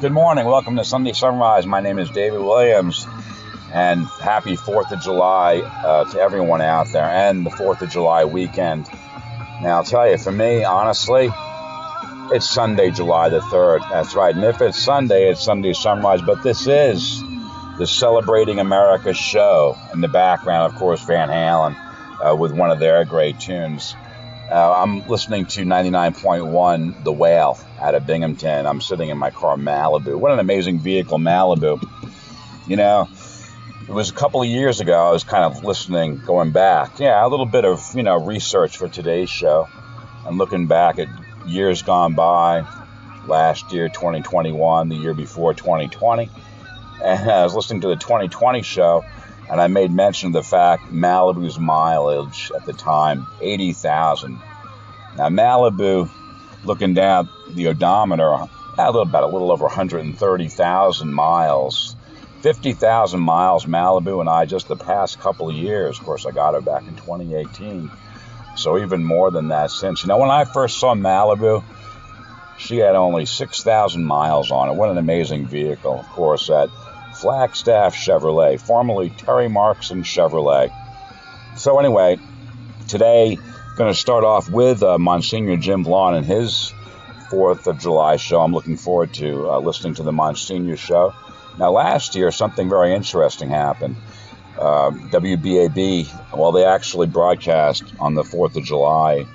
Good morning. Welcome to Sunday Sunrise. My name is David Williams, and happy 4th of July to everyone out there, and the 4th of July weekend. Now, I'll tell you, for me, honestly, it's Sunday, July the 3rd. That's right. And if it's Sunday, it's Sunday Sunrise. But this is the Celebrating America show. In the background, of course, Van Halen with one of their great tunes. I'm listening to 99.1 The Whale out of Binghamton. I'm sitting in my car, Malibu. What an amazing vehicle, Malibu. You know, it was a couple of years ago, I was kind of listening, going back. Yeah, a little bit of, research for today's show. And looking back at years gone by, last year, 2021, the year before, 2020. And I was listening to the 2020 show, and I made mention of the fact Malibu's mileage at the time, 80,000. Now, Malibu, looking down the odometer, about a little over 130,000 miles. 50,000 miles, Malibu and I, just the past couple of years. Of course, I got her back in 2018. So even more than that since. When I first saw Malibu, she had only 6,000 miles on it. What an amazing vehicle. Of course, that Flagship Chevrolet, formerly Terry Markson Chevrolet. So anyway, today, going to start off with Monsignor Jim Vlaun and his 4th of July show. I'm looking forward to listening to the Monsignor show. Now, last year, something very interesting happened. WBAB, well, they actually broadcast on the 4th of July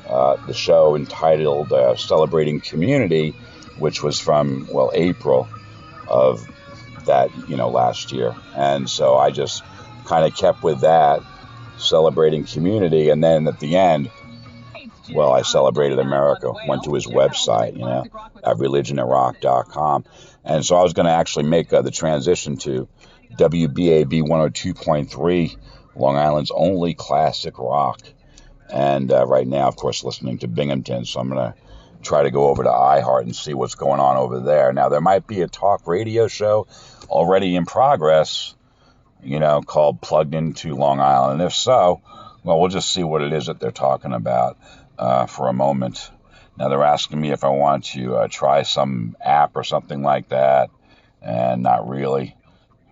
the show entitled Celebrating Community, which was from, April of that, last year. And so I just kind of kept with that, celebrating community. And then at the end, I celebrated America, went to his website, at Religion&Rock.com. And so I was going to actually make the transition to WBAB 102.3, Long Island's only classic rock. And right now, of course, listening to Binghamton. So I'm going to try to go over to iHeart and see what's going on over there. Now, there might be a talk radio show already in progress, called Plugged Into Long Island. And if so, we'll just see what it is that they're talking about for a moment. Now, they're asking me if I want to try some app or something like that, and not really.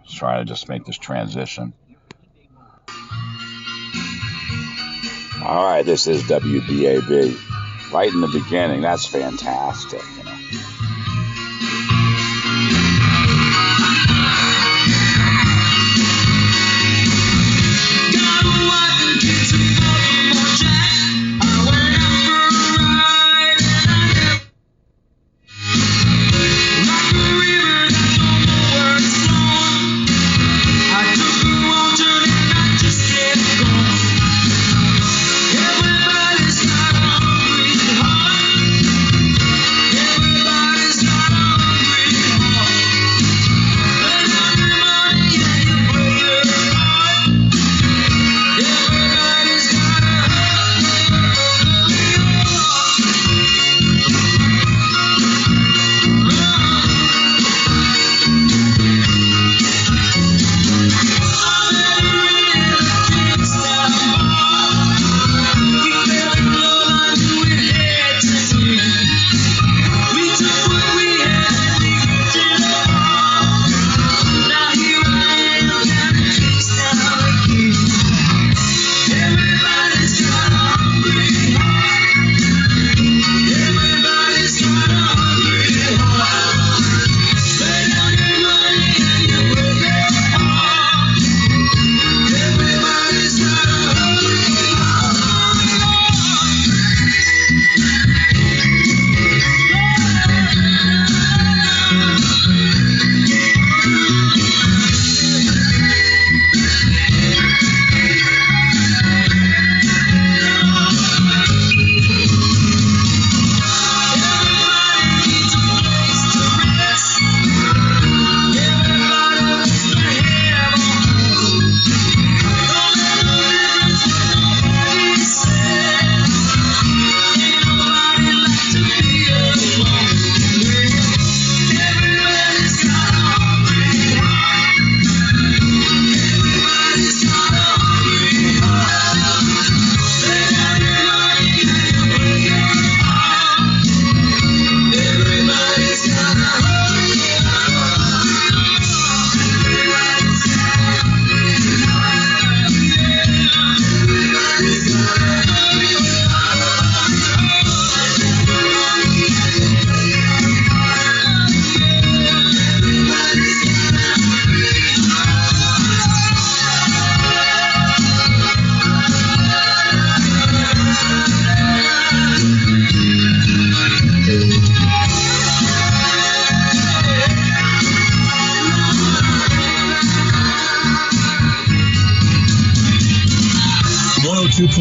Just trying to just make this transition. All right, this is WBAB. Right in the beginning, that's fantastic,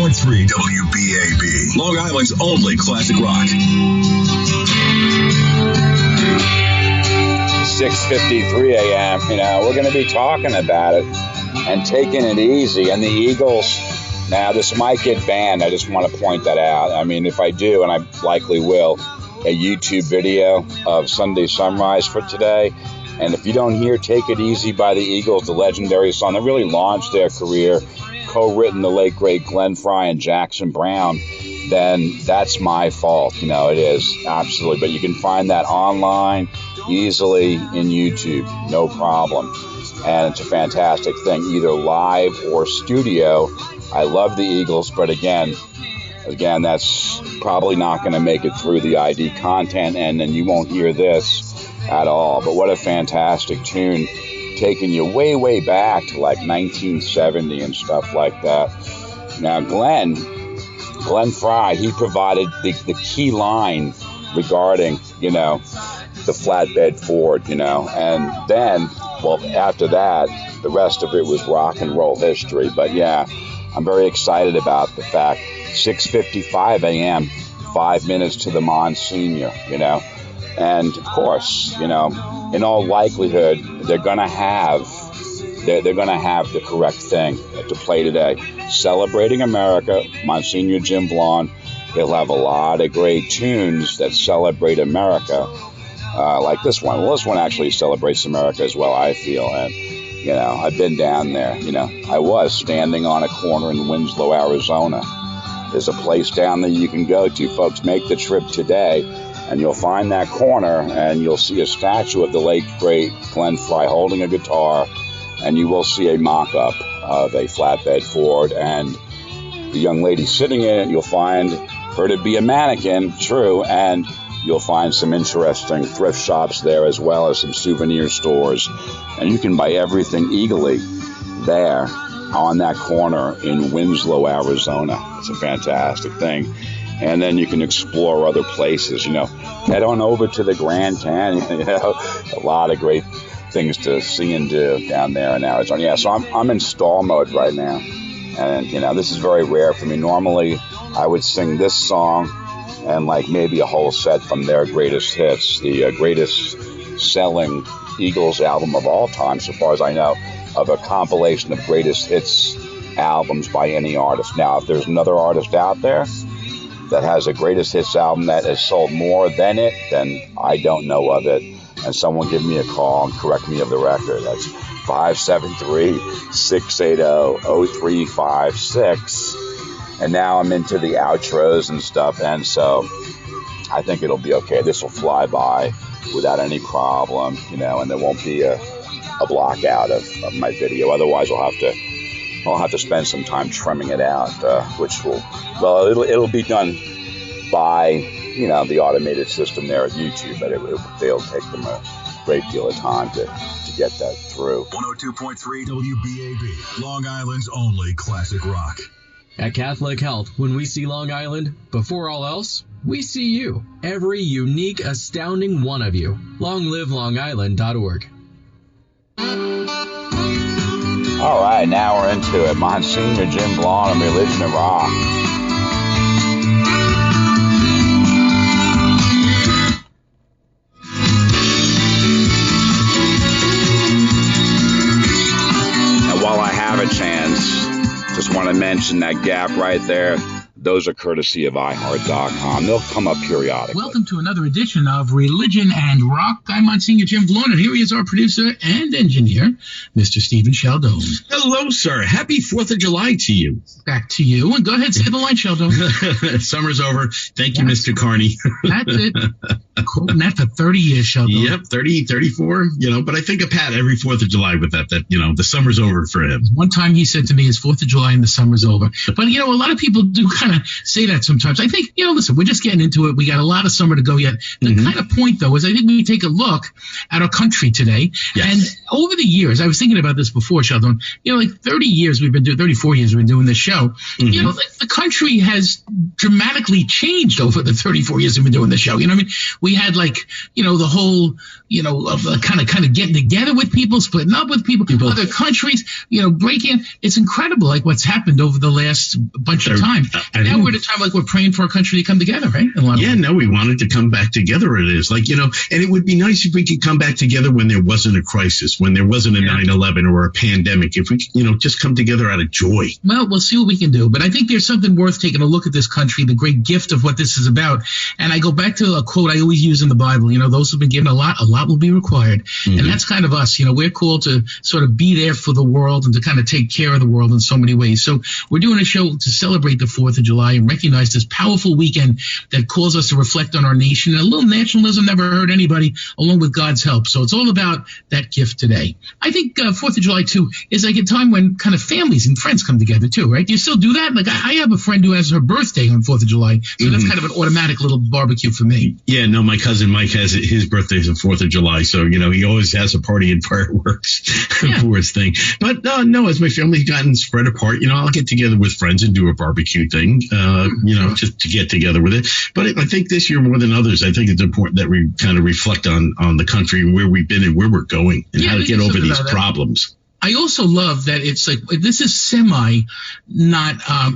WBAB, Long Island's only classic rock. 6:53 a.m. We're going to be talking about it and taking it easy. And the Eagles, now this might get banned. I just want to point that out. I mean, if I do, and I likely will, a YouTube video of Sunday Sunrise for today. And if you don't hear Take It Easy by the Eagles, the legendary song that really launched their career, co-written the late, great Glenn Frey and Jackson Browne, then that's my fault. It is, absolutely. But you can find that online easily in YouTube, no problem. And it's a fantastic thing, either live or studio. I love the Eagles, but again, that's probably not going to make it through the ID content, and then you won't hear this at all. But what a fantastic tune, taking you way, way back to like 1970 and stuff like that. Now, Glenn Frey, he provided the key line regarding, the flatbed Ford, and then, well, after that, the rest of it was rock and roll history. But yeah, I'm very excited about the fact 6:55 a.m., 5 minutes to the Monsignor, and of course, in all likelihood, they're gonna have the correct thing to play today. Celebrating America, Monsignor Jim Vlaun. He'll have a lot of great tunes that celebrate America, like this one. Well, this one actually celebrates America as well, I feel. And I've been down there. I was standing on a corner in Winslow, Arizona. There's a place down there you can go to, folks. Make the trip today, and you'll find that corner, and you'll see a statue of the late, great Glenn Frey holding a guitar, and you will see a mock-up of a flatbed Ford, and the young lady sitting in it, you'll find her to be a mannequin, true, and you'll find some interesting thrift shops there, as well as some souvenir stores, and you can buy everything eagerly there on that corner in Winslow, Arizona. It's a fantastic thing. And then you can explore other places, head on over to the Grand Canyon, a lot of great things to see and do down there in Arizona. Yeah, so I'm in stall mode right now. And, this is very rare for me. Normally, I would sing this song and like maybe a whole set from their greatest hits, the greatest selling Eagles album of all time, so far as I know, of a compilation of greatest hits albums by any artist. Now, if there's another artist out there that has a greatest hits album that has sold more than it, then I don't know of it. And someone give me a call and correct me of the record. That's 573-680-0356. And now I'm into the outros and stuff, and so I think it'll be okay. This will fly by without any problem, and there won't be a block out of my video. Otherwise, I'll have to spend some time trimming it out, which it'll be done by the automated system there at YouTube, but they'll take them a great deal of time to get that through. 102.3 WBAB, Long Island's only classic rock. At Catholic Health, when we see Long Island, before all else, we see you. Every unique, astounding one of you. LongLiveLongIsland.org. All right, now we're into it. Monsignor Jim Vlaun and Religion&Rock. And while I have a chance, just want to mention that gap right there. Those are courtesy of iHeart.com. They'll come up periodically. Welcome to another edition of Religion and Rock. I'm Monsignor Jim Vlaun, and here he is, our producer and engineer, Mr. Stephen Sheldon. Hello, sir. Happy 4th of July to you. Back to you. And go ahead, say the line, Sheldon. Summer's over. Thank you, Mr. Carney. That's it. Quoting that for 30 years, Sheldon. Yep, 30, 34, but I think of Pat every 4th of July with that, the summer's over for him. One time he said to me, it's 4th of July and the summer's over. But, a lot of people do kind kind of say that sometimes. I think, listen, we're just getting into it. We got a lot of summer to go yet. The kind of point, though, is I think we take a look at our country today. Yes. And over the years, I was thinking about this before, Sheldon, like 34 years we've been doing this show. Like the country has dramatically changed over the 34 years we've been doing this show. We had the whole, of kind of getting together with people, splitting up with people, other countries, breaking. It's incredible, like what's happened over the last bunch of time. And now we're at a time like we're praying for our country to come together, right? We wanted to come back together. It is and it would be nice if we could come back together when there wasn't a crisis, when there wasn't a 9/11 or a pandemic. If we, just come together out of joy. Well, we'll see what we can do. But I think there's something worth taking a look at this country, the great gift of what this is about. And I go back to a quote I always use in the Bible. Those who've been given a lot will be required. And that's kind of us. We're called to sort of be there for the world and to kind of take care of the world in so many ways. So we're doing a show to celebrate the 4th of July and recognize this powerful weekend that calls us to reflect on our nation. And a little nationalism never hurt anybody, along with God's help. So it's all about that gift today. I think 4th of July, too, is like a time when kind of families and friends come together, too, right? Do you still do that? Like I have a friend who has her birthday on 4th of July. So that's kind of an automatic little barbecue for me. Yeah, no, my cousin Mike has his birthday's on 4th of July. So, he always has a party and fireworks for his thing. But no, as my family's gotten spread apart, I'll get together with friends and do a barbecue thing, just to get together with it. But I think this year more than others, I think it's important that we kind of reflect on the country and where we've been and where we're going and how to get over these problems. I also love that it's like this is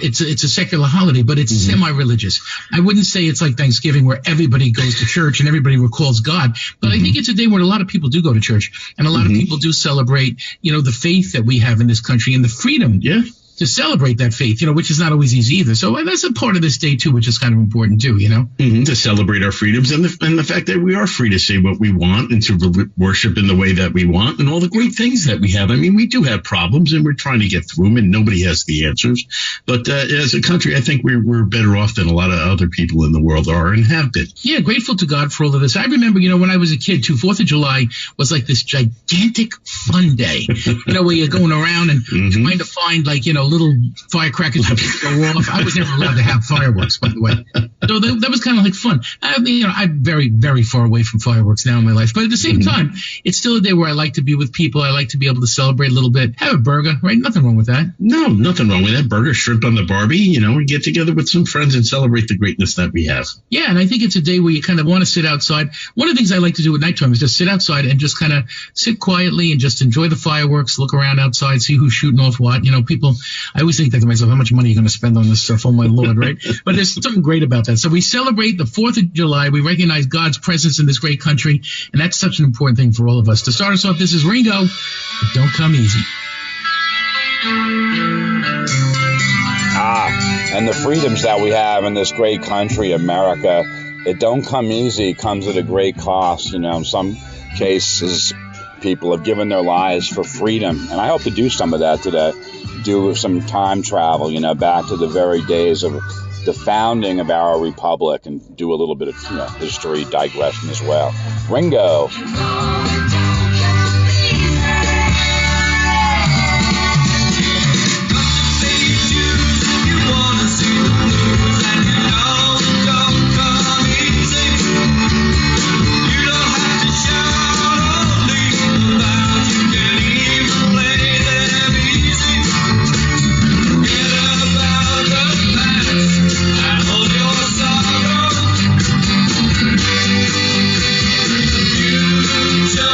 it's a secular holiday, but it's semi-religious. I wouldn't say it's like Thanksgiving where everybody goes to church and everybody recalls God, but I think it's a day where a lot of people do go to church and a lot of people do celebrate, the faith that we have in this country and the freedom. Yeah. To celebrate that faith, which is not always easy either. So that's a part of this day, too, which is kind of important, too, To celebrate our freedoms and the fact that we are free to say what we want and to worship in the way that we want and all the great things that we have. I mean, we do have problems and we're trying to get through them and nobody has the answers. But as a country, I think we're better off than a lot of other people in the world are and have been. Yeah, grateful to God for all of this. I remember, when I was a kid, too, 4th of July was like this gigantic fun day, where you're going around and trying to find, little firecrackers that go off. I was never allowed to have fireworks, by the way. So that was kind of like fun. I'm very, very far away from fireworks now in my life. But at the same time, it's still a day where I like to be with people. I like to be able to celebrate a little bit. Have a burger, right? Nothing wrong with that. No, nothing wrong with that. Burger, shrimp on the Barbie, and get together with some friends and celebrate the greatness that we have. Yeah, and I think it's a day where you kind of want to sit outside. One of the things I like to do at nighttime is just sit outside and just kind of sit quietly and just enjoy the fireworks, look around outside, see who's shooting off what. People, I always think that to myself, how much money are you going to spend on this stuff? Oh, my Lord, right? But there's something great about that. So we celebrate the 4th of July. We recognize God's presence in this great country, and that's such an important thing for all of us. To start us off, this is Ringo. It don't come easy. And the freedoms that we have in this great country, America, it don't come easy. It comes at a great cost. In some cases, people have given their lives for freedom, and I hope to do some of that today. Do some time travel, back to the very days of the founding of our republic and do a little bit of, history digression as well. Ringo. Just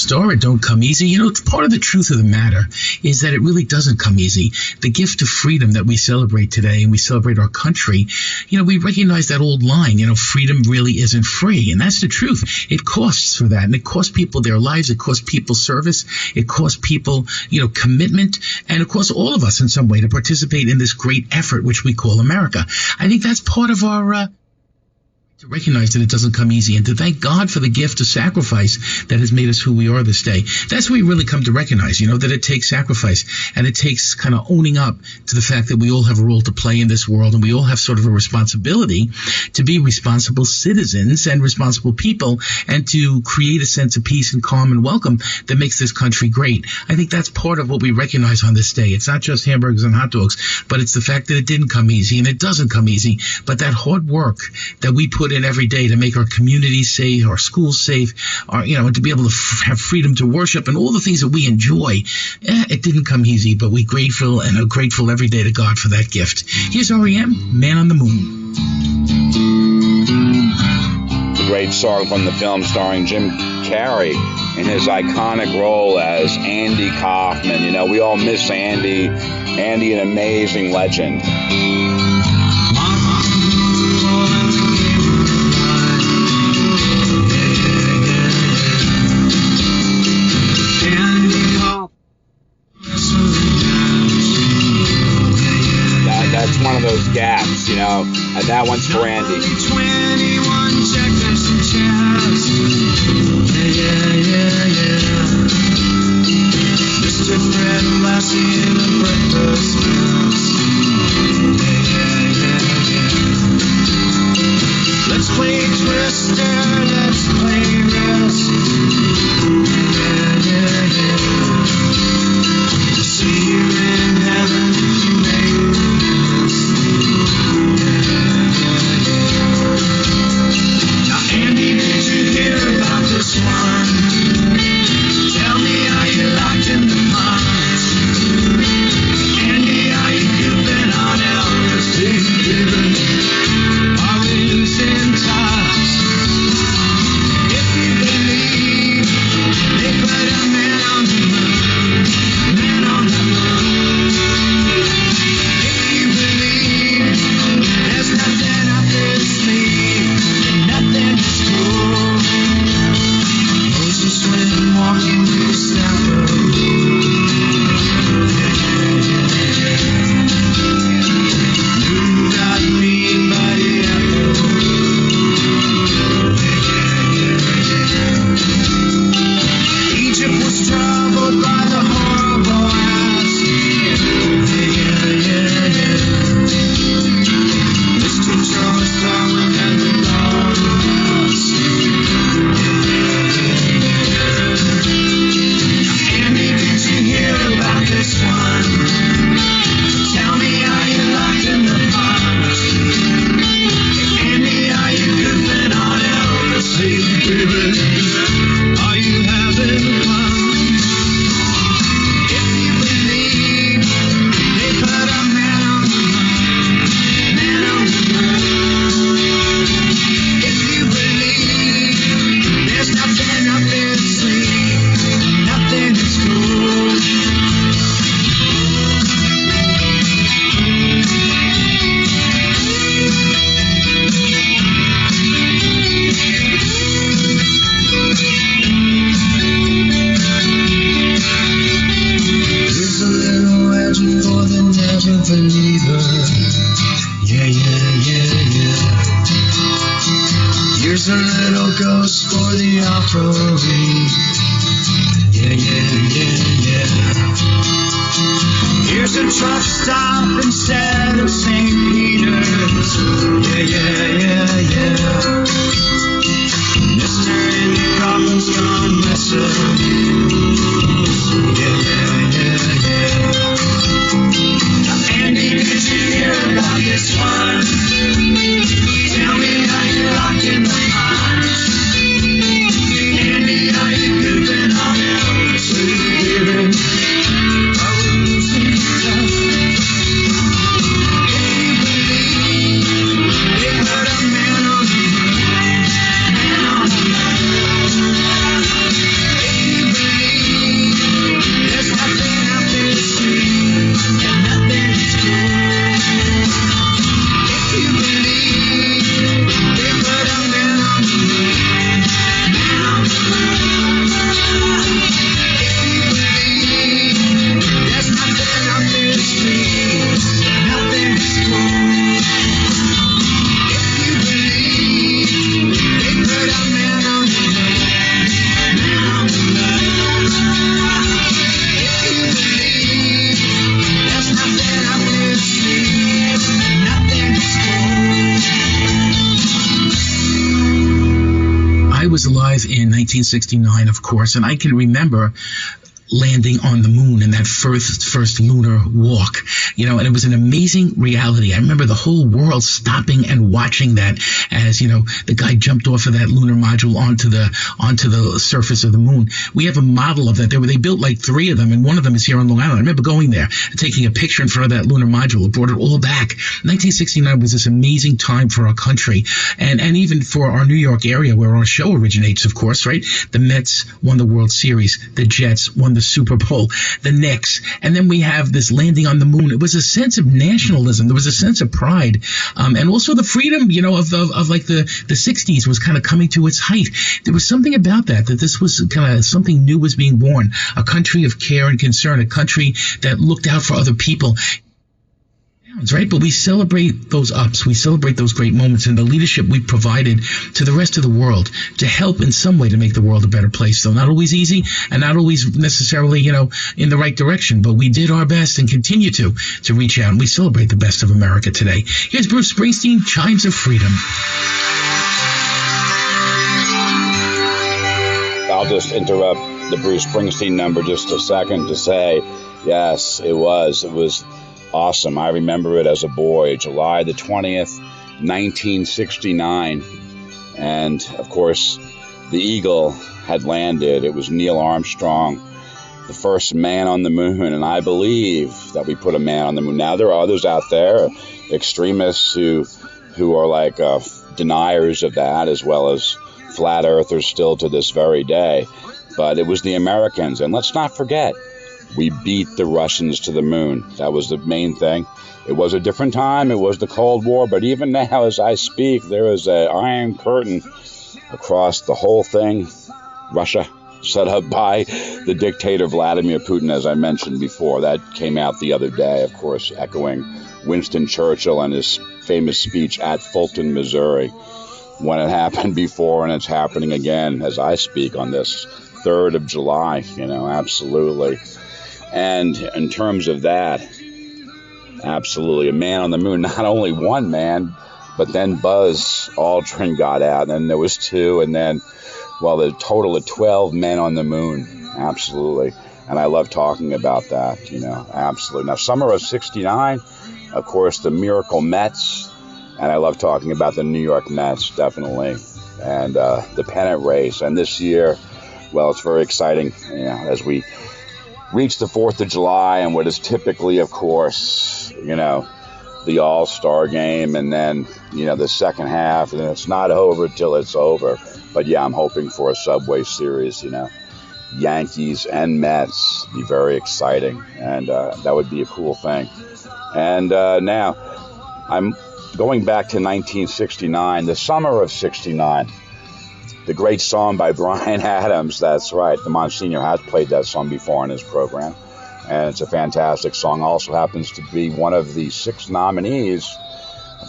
star, it don't come easy. You know, part of the truth of the matter is that it really doesn't come easy. The gift of freedom that we celebrate today, and we celebrate our country, you know, we recognize that old line, you know, freedom really isn't free. And that's the truth. It costs for that. And it costs people their lives. It costs people service. It costs people, you know, commitment. And it costs all of us in some way to participate in this great effort, which we call America. I think that's part of our to recognize that it doesn't come easy, and to thank God for the gift of sacrifice that has made us who we are this day. That's what we really come to recognize, you know, that it takes sacrifice, and it takes kind of owning up to the fact that we all have a role to play in this world, and we all have sort of a responsibility to be responsible citizens and responsible people, and to create a sense of peace and calm and welcome that makes this country great. I think that's part of what we recognize on this day. It's not just hamburgers and hot dogs, but it's the fact that it didn't come easy, and it doesn't come easy, but that hard work that we put in every day to make our communities safe, our schools safe, you know, and to be able to have freedom to worship and all the things that we enjoy. It didn't come easy, but we're grateful and are grateful every day to God for that gift. Here's R.E.M., Man on the Moon. The great song from the film starring Jim Carrey in his iconic role as Andy Kaufman. You know, we all miss Andy. Andy, an amazing legend. That's one of those gaps, you know, and that one's for Andy. 21 checkers and chairs. Yeah. Mr. Fred Lassie in a breakfast house. Yeah. Let's play Twister, let's play Risk. Yeah. See you in heaven if you make this one. Tell me, are you locked in the punch? Andy, are you goofing on Elvis? Baby, are we losing touch? If you believe they put a man on the moon, man on the moon. If you believe there's nothing up their sleeve, nothing is cool. Walking through Stafford. You got me by the apple. Egypt was troubled by the horrible ass. Mr. Charles Darwin and the Lawrence. About this one. Tell me, are you locked in the punch? Andy, are you goofing on Elvis? Hey, baby, are you having fun? If you believe they put a man on the moon, man on the moon. If you believe there's nothing up their sleeve, nothing is cool. Believer. Yeah. Here's a little ghost for the offering. Yeah. Here's a truck stop instead of St. Peter's. Yeah. Mr. Andy Kaufman's gone missing. Yeah. Andy, did you hear about this one? Tell me, are you locked in the punch? Andy, are you goofing on Elvis? Baby, are we losing touch? If you believe they put a man on the moon, man on the moon. If you in 1969, of course, and I can remember landing on the moon in that first lunar walk, and it was an amazing reality. I remember the whole world stopping and watching that as, the guy jumped off of that lunar module onto the surface of the moon. We have a model of that. They built like 3 of them, and one of them is here on Long Island. I remember going there and taking a picture in front of that lunar module. It brought it all back. 1969 was this amazing time for our country, and even for our New York area where our show originates, of course, right? The Mets won the World Series. The Jets won the Super Bowl, the Knicks, and then we have this landing on the moon. It was a sense of nationalism. There was a sense of pride, and also the freedom, of like the 60s was kind of coming to its height. There was something about that this was kind of something new was being born, a country of care and concern, a country that looked out for other people. Right, but we celebrate those ups, we celebrate those great moments and the leadership we provided to the rest of the world to help in some way to make the world a better place. So not always easy and not always necessarily, in the right direction, but we did our best and continue to reach out, and we celebrate the best of America today. Here's Bruce Springsteen, Chimes of Freedom. I'll just interrupt the Bruce Springsteen number just a second to say, yes, it was awesome. I remember it as a boy, July the 20th, 1969. And, of course, the Eagle had landed. It was Neil Armstrong, the first man on the moon. And I believe that we put a man on the moon. Now, there are others out there, extremists who are like deniers of that, as well as flat earthers still to this very day. But it was the Americans. And let's not forget, we beat the Russians to the moon. That was the main thing. It was a different time. It was the Cold War. But even now, as I speak, there is an iron curtain across the whole thing. Russia, set up by the dictator Vladimir Putin, as I mentioned before. That came out the other day, of course, echoing Winston Churchill and his famous speech at Fulton, Missouri, when it happened before, and it's happening again as I speak on this 3rd of July, absolutely. And in terms of that, absolutely, a man on the moon, not only one man, but then Buzz Aldrin got out, and then there was 2, and then, the total of 12 men on the moon, absolutely. And I love talking about that, absolutely. Now, summer of 69, of course, the Miracle Mets, and I love talking about the New York Mets, definitely, and the pennant race. And this year, it's very exciting, as we reach the 4th of July and what is typically, of course, the All-Star game, and then, the second half, and it's not over till it's over. But yeah, I'm hoping for a Subway Series, Yankees and Mets, be very exciting, and that would be a cool thing. And now, I'm going back to 1969, the summer of 69. The great song by Bryan Adams, that's right. The Monsignor has played that song before on his program, and it's a fantastic song. Also happens to be one of the 6 nominees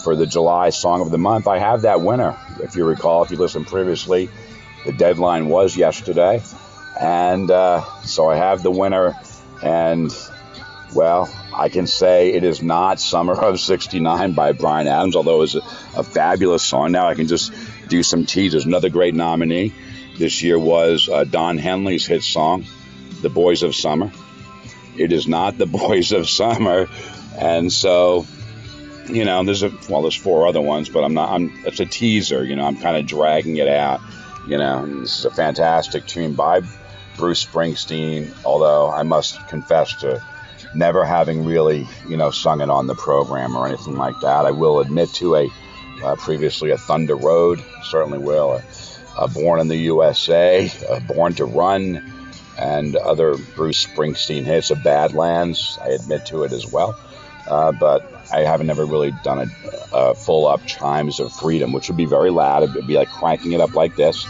for the July Song of the Month. I have that winner, if you recall, if you listened previously. The deadline was yesterday, and so I have the winner, and, I can say it is not Summer of 69 by Bryan Adams, although it was a fabulous song. Now I can just do some teasers. Another great nominee this year was Don Henley's hit song, The Boys of Summer. It is not The Boys of Summer. And so, there's 4 other ones, but it's a teaser, I'm kind of dragging it out, and this is a fantastic tune by Bruce Springsteen, although I must confess to never having really, sung it on the program or anything like that. I will admit to previously a Thunder Road, certainly will, a Born in the USA, Born to Run, and other Bruce Springsteen hits, of Badlands. I admit to it as well, but I haven't never really done a full up Chimes of Freedom, which would be very loud. It would be like cranking it up like this.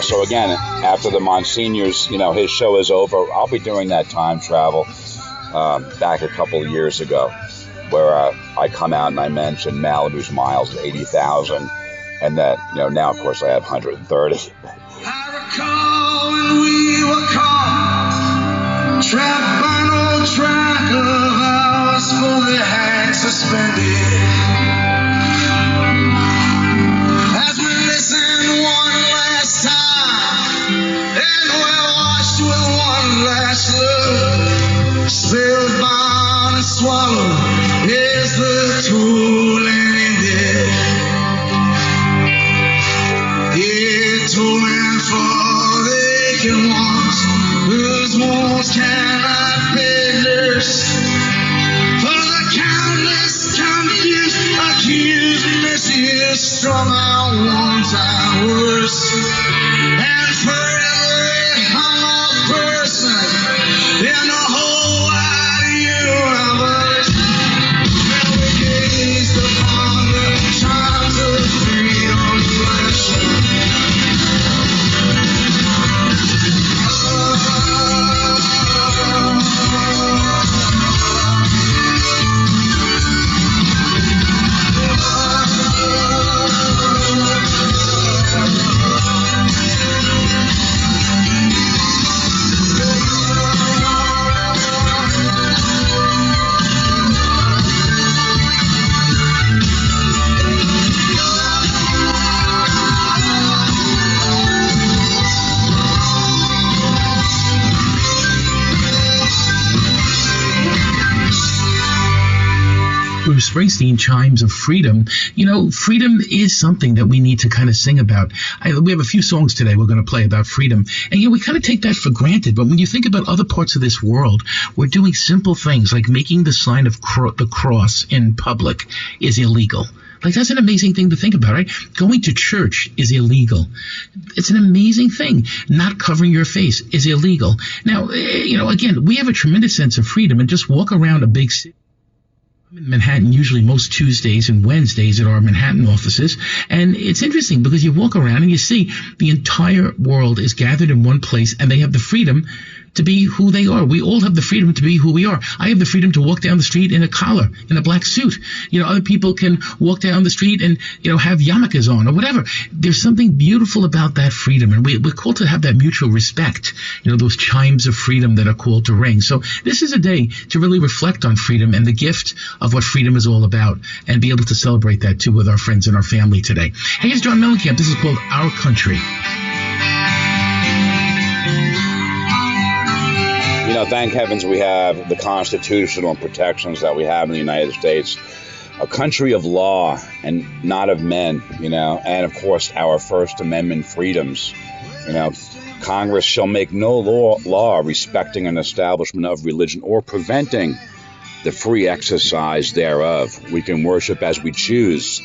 So again, after the Monsignor's, his show is over, I'll be doing that time travel back a couple of years ago, where I come out and I mention Malibu's miles is 80,000, and that, now, of course, I have 130. I recall when we were caught, trapped by no track of ours, fully hang suspended. As we listened one last time, and we're washed with one last look, spilled, bound, and swallowed is the tool ended. It told me for the aching ones whose wounds cannot be nursed, for the countless confused, accused, misused, strung out ones and worse, and for every hung person in the whole wide universe, where we gazed upon the chimes of freedom's flesh. Bruce Springsteen, Chimes of Freedom. Freedom is something that we need to kind of sing about. We have a few songs today we're going to play about freedom. And, we kind of take that for granted. But when you think about other parts of this world, we're doing simple things like making the sign of the cross in public is illegal. Like, that's an amazing thing to think about, right? Going to church is illegal. It's an amazing thing. Not covering your face is illegal. Now, again, we have a tremendous sense of freedom, and just walk around a big city. I'm in Manhattan usually most Tuesdays and Wednesdays at our Manhattan offices, and it's interesting because you walk around and you see the entire world is gathered in one place, and they have the freedom to be who they are. We all have the freedom to be who we are. I have the freedom to walk down the street in a collar, in a black suit. Other people can walk down the street and, have yarmulkes on or whatever. There's something beautiful about that freedom, and we're called to have that mutual respect, those chimes of freedom that are called to ring. So this is a day to really reflect on freedom and the gift of what freedom is all about, and be able to celebrate that too with our friends and our family today. Hey, it's John Mellencamp. This is called Our Country. Thank heavens we have the constitutional protections that we have in the United States, a country of law and not of men, and of course our First Amendment freedoms. Congress shall make no law respecting an establishment of religion or preventing the free exercise thereof. We can worship as we choose.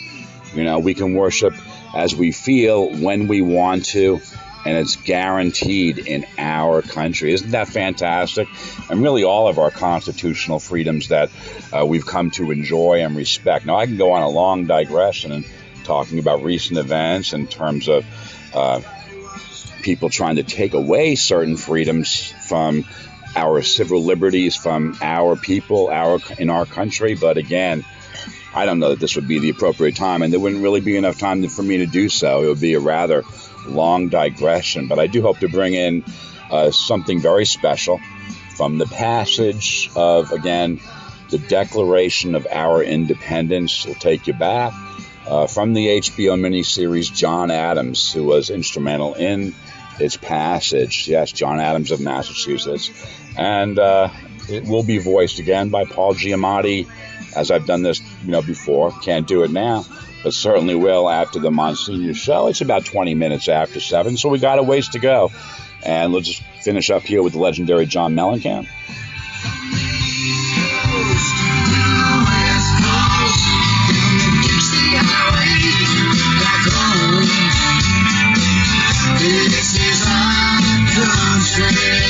We can worship as we feel, when we want to, and it's guaranteed in our country. Isn't that fantastic? And really all of our constitutional freedoms that we've come to enjoy and respect. Now, I can go on a long digression and talking about recent events in terms of people trying to take away certain freedoms from our civil liberties, from our people, in our country. But again, I don't know that this would be the appropriate time, and there wouldn't really be enough time for me to do so. It would be a rather long digression, but I do hope to bring in something very special from the passage of, again, the Declaration of Our Independence. Will take you back from the HBO miniseries John Adams, who was instrumental in its passage. Yes, John Adams of Massachusetts. And it will be voiced again by Paul Giamatti, as I've done this before. Can't do it now, but certainly will after the Monsignor show. It's about 20 minutes after 7, so we got a ways to go. And let's just finish up here with the legendary John Mellencamp. This is our country.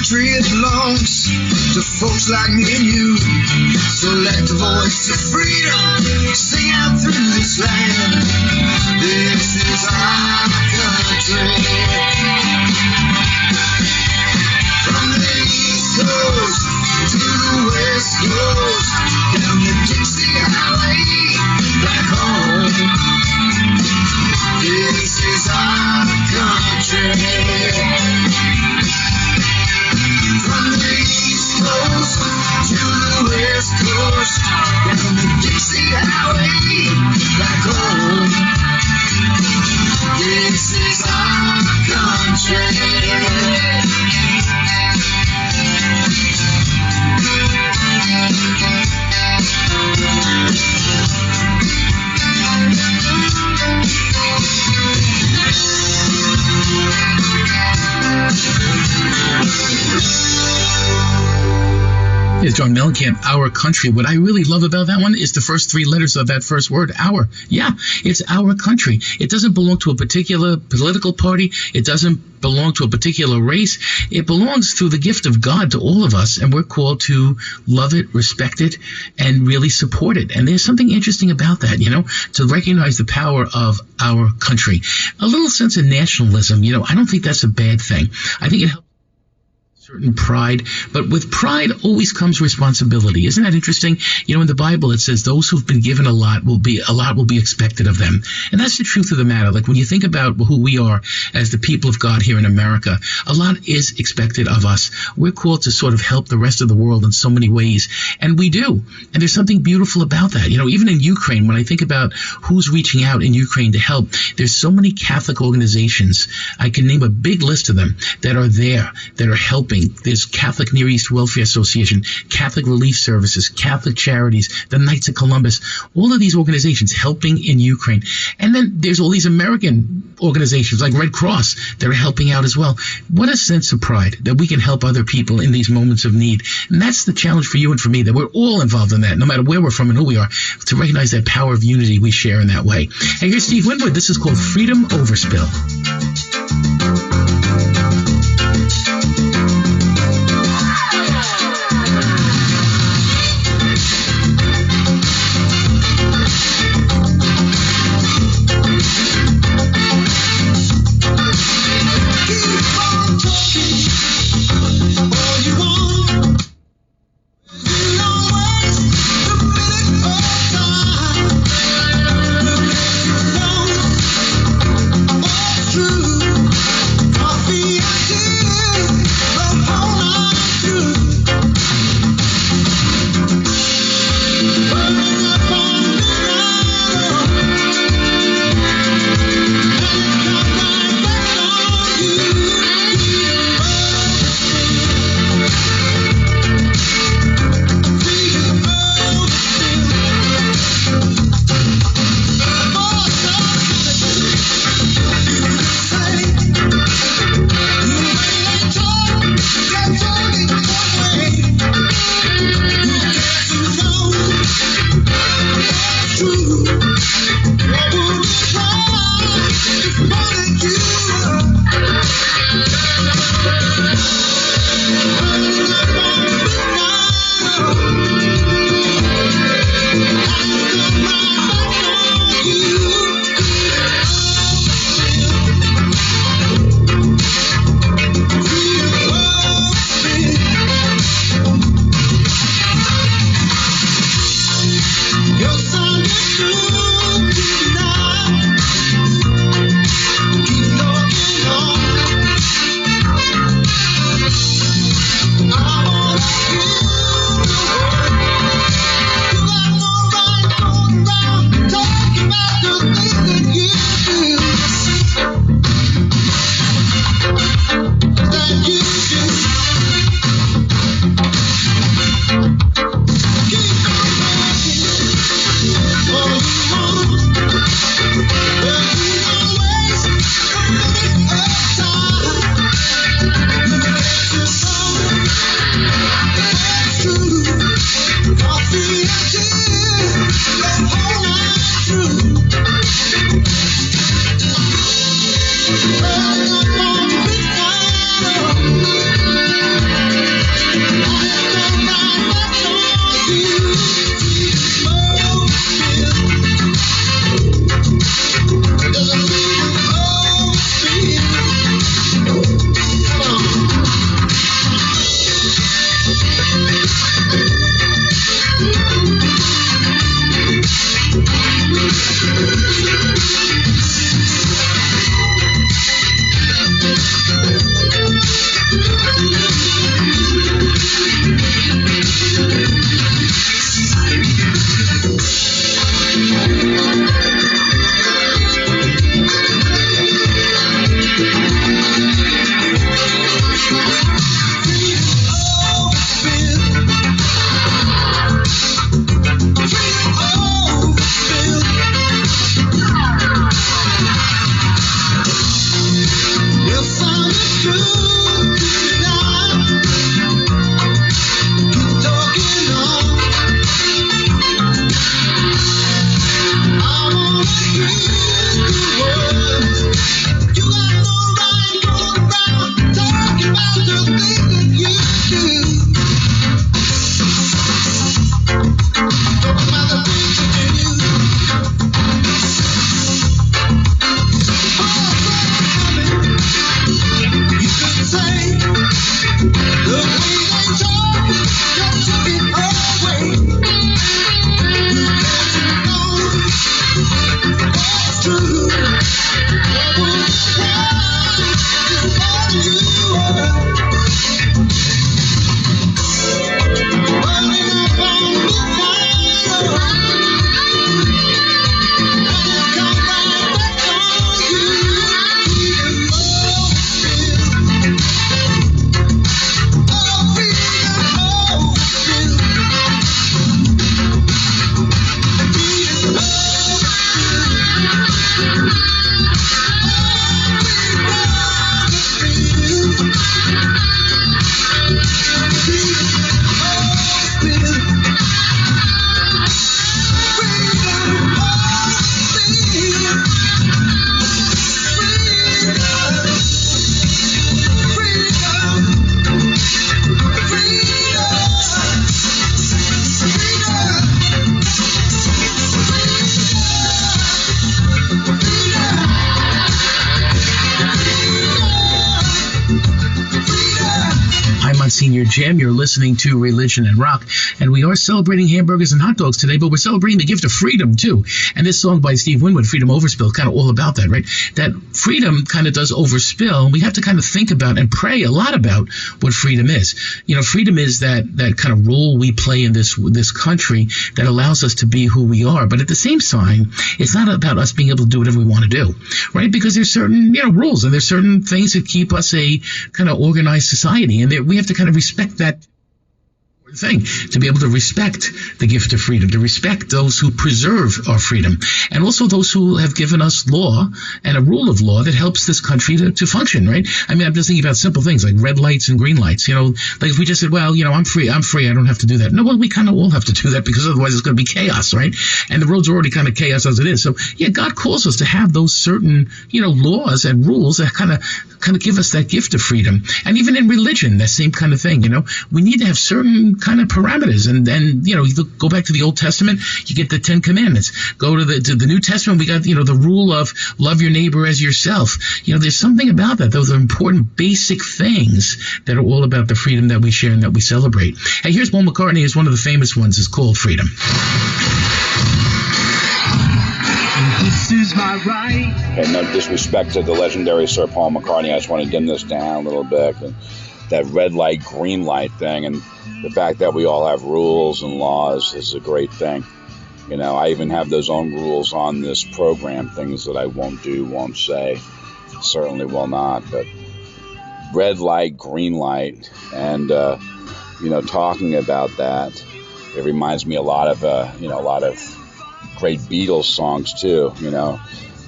country, it belongs to folks like me and you. So let the voice of freedom sing out through this land. This is our country. From the East Coast to the West Coast, down the Dixie Highway, back home. This is our country. From the East Coast to the West Coast, down the Dixie Highway, back home. This is our country. Is John Mellencamp, Our Country. What I really love about that one is the first three letters of that first word, our. Yeah, it's our country. It doesn't belong to a particular political party. It doesn't belong to a particular race. It belongs through the gift of God to all of us, and we're called to love it, respect it, and really support it. And there's something interesting about that, to recognize the power of our country. A little sense of nationalism, I don't think that's a bad thing. I think it helps certain pride, but with pride always comes responsibility. Isn't that interesting? In the Bible it says those who've been given a lot will be expected of them. And that's the truth of the matter. Like when you think about who we are as the people of God here in America, a lot is expected of us. We're called to sort of help the rest of the world in so many ways, and we do. And there's something beautiful about that. Even in Ukraine, when I think about who's reaching out in Ukraine to help, there's so many Catholic organizations. I can name a big list of them that are there, that are helping. There's Catholic Near East Welfare Association, Catholic Relief Services, Catholic Charities, the Knights of Columbus, all of these organizations helping in Ukraine. And then there's all these American organizations like Red Cross that are helping out as well. What a sense of pride that we can help other people in these moments of need. And that's the challenge for you and for me, that we're all involved in that, no matter where we're from and who we are, to recognize that power of unity we share in that way. Hey, here's Steve Winwood. This is called Freedom Overspill. True. Monsignor Jim. You're listening to Religion and Rock, and we are celebrating hamburgers and hot dogs today, but we're celebrating the gift of freedom, too. And this song by Steve Winwood, Freedom Overspill, kind of all about that, right? That freedom kind of does overspill, and we have to kind of think about and pray a lot about what freedom is. You know, freedom is that kind of role we play in this country that allows us to be who we are. But at the same time, it's not about us being able to do whatever we want to do, right? Because there's certain, rules, and there's certain things that keep us a kind of organized society, and we have to kind of respect that thing, to be able to respect the gift of freedom, to respect those who preserve our freedom, and also those who have given us law and a rule of law that helps this country to function, right? I mean, I'm just thinking about simple things like red lights and green lights. Like if we just said, well, I'm free, I don't have to do that. No, well, we kind of all have to do that, because otherwise it's going to be chaos, right? And the roads are already kind of chaos as it is. So yeah, God calls us to have those certain, laws and rules that kind of give us that gift of freedom. And even in religion, that same kind of thing, we need to have certain kind of parameters, and you go back to the Old Testament, you get the 10 Commandments. Go to the New Testament, we got the rule of love your neighbor as yourself. There's something about that. Those are important basic things that are all about the freedom that we share and that we celebrate. Hey, here's Paul McCartney. Is one of the famous ones. It's called Freedom. This is my right. Okay, no disrespect to the legendary Sir Paul McCartney. I just want to dim this down a little bit. And that red light, green light thing, and the fact that we all have rules and laws is a great thing. I even have those own rules on this program, things that I won't do, won't say, certainly will not. But red light, green light, and talking about that, it reminds me a lot of great Beatles songs too.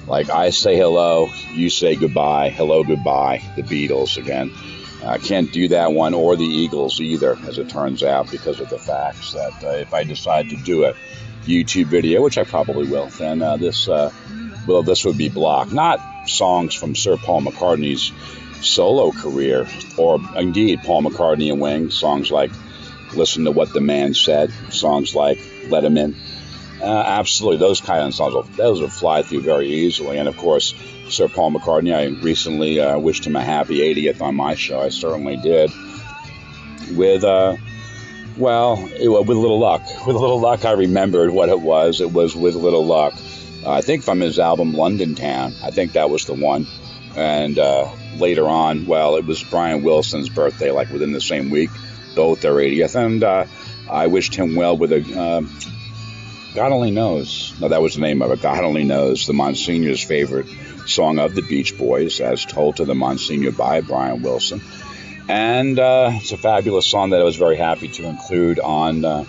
Like I say hello, you say goodbye, hello, goodbye, the Beatles again. I can't do that one or the Eagles either, as it turns out, because of the facts that if I decide to do a YouTube video, which I probably will, then this would be blocked. Not songs from Sir Paul McCartney's solo career, or indeed Paul McCartney and Wings, songs like Listen to What the Man Said, songs like Let Him In. Absolutely, those kind of songs, those will fly through very easily. And of course, Sir Paul McCartney, I recently wished him a happy 80th on my show. I certainly did. With a little luck. With a little luck, I remembered what it was. It was With a Little Luck. I think from his album London Town. I think that was the one. And later on, it was Brian Wilson's birthday, like within the same week, both their 80th. And I wished him well with a... God Only Knows. No, that was the name of it. God Only Knows, the Monsignor's favorite song of the Beach Boys, as told to the Monsignor by Brian Wilson. And it's a fabulous song that I was very happy to include on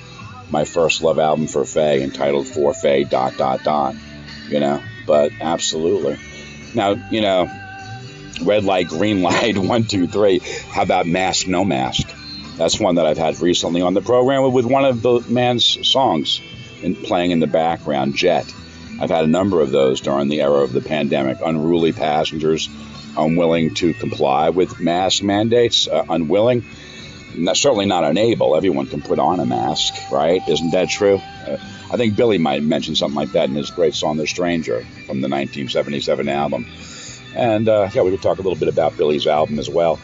my first love album for Faye, entitled For Faye ... But absolutely. Now, red light, green light, 1, 2, 3. How about Mask, No Mask? That's one that I've had recently on the program with one of the man's songs playing in the background, Jet. I've had a number of those during the era of the pandemic. Unruly passengers, unwilling to comply with mask mandates, unwilling, certainly not unable. Everyone can put on a mask, right? Isn't that true? I think Billy might mention something like that in his great song, The Stranger, from the 1977 album. And we could talk a little bit about Billy's album as well.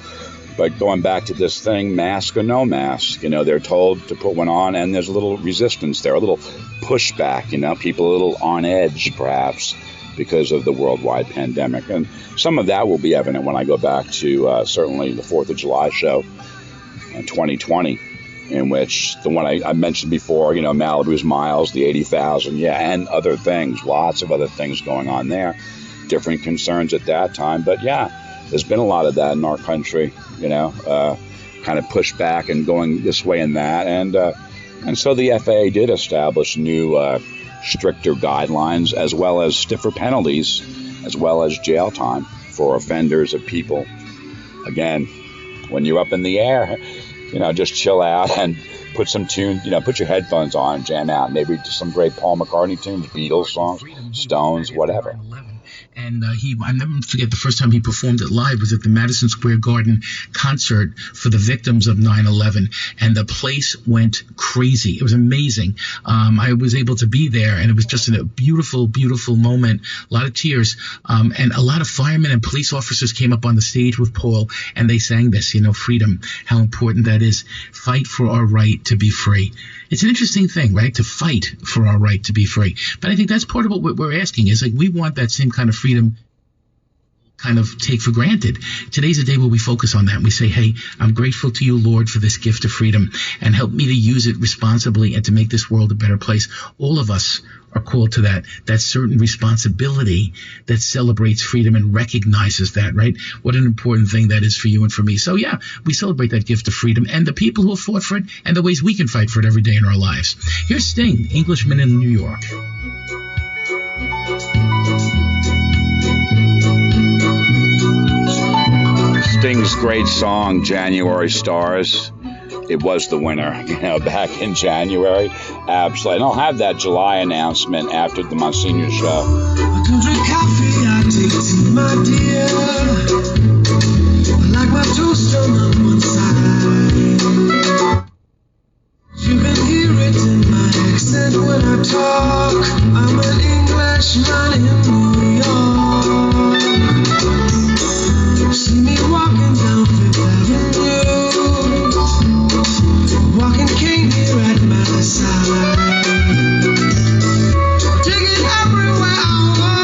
But going back to this thing, mask or no mask, they're told to put one on, and there's a little resistance there, a little pushback, people a little on edge, perhaps, because of the worldwide pandemic. And some of that will be evident when I go back to certainly the 4th of July show in 2020, in which the one I mentioned before, Malibu's Miles, the 80,000, and other things, lots of other things going on there, different concerns at that time. But there's been a lot of that in our country, kind of push back and going this way and that. And so the FAA did establish new, stricter guidelines, as well as stiffer penalties, as well as jail time for offenders of people. Again, when you're up in the air, just chill out and put some tunes, put your headphones on and jam out. Maybe some great Paul McCartney tunes, Beatles songs, Stones, whatever. And I never forget the first time he performed it live was at the Madison Square Garden concert for the victims of 9/11, and the place went crazy. It was amazing. I was able to be there, and it was just a beautiful, beautiful moment. A lot of tears, and a lot of firemen and police officers came up on the stage with Paul, and they sang this, freedom, how important that is. Fight for our right to be free. It's an interesting thing, right, to fight for our right to be free. But I think that's part of what we're asking is, like, we want that same kind of freedom kind of take for granted. Today's a day where we focus on that and we say, hey, I'm grateful to you, Lord, for this gift of freedom, and help me to use it responsibly and to make this world a better place. All of us are called to that certain responsibility that celebrates freedom and recognizes that, right? What an important thing that is for you and for me. So yeah, we celebrate that gift of freedom and the people who have fought for it and the ways we can fight for it every day in our lives. Here's Sting, Englishman in New York. Sting's great song, January Stars. It was the winner, back in January. Absolutely. And I'll have that July announcement after the Monsignor show. I don't drink coffee, I take tea, my dear. I like my toast on one side. You can hear it in my accent when I talk. I'm an Englishman in New York. See me walking down Fifth Avenue, walking cane here at my side, taking everywhere I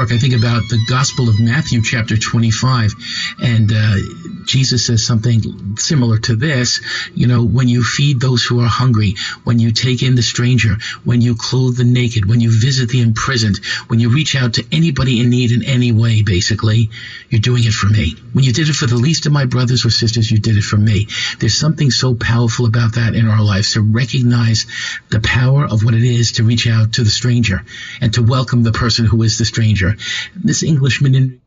Rock, I think about the Gospel of Matthew, chapter 25, and Jesus says something similar to this. You know, when you feed those who are hungry, when you take in the stranger, when you clothe the naked, when you visit the imprisoned, when you reach out to anybody in need in any way, basically, you're doing it for me. When you did it for the least of my brothers or sisters, you did it for me. There's something so powerful about that in our lives, to recognize the power of what it is to reach out to the stranger and to welcome the person who is the stranger. This Englishman in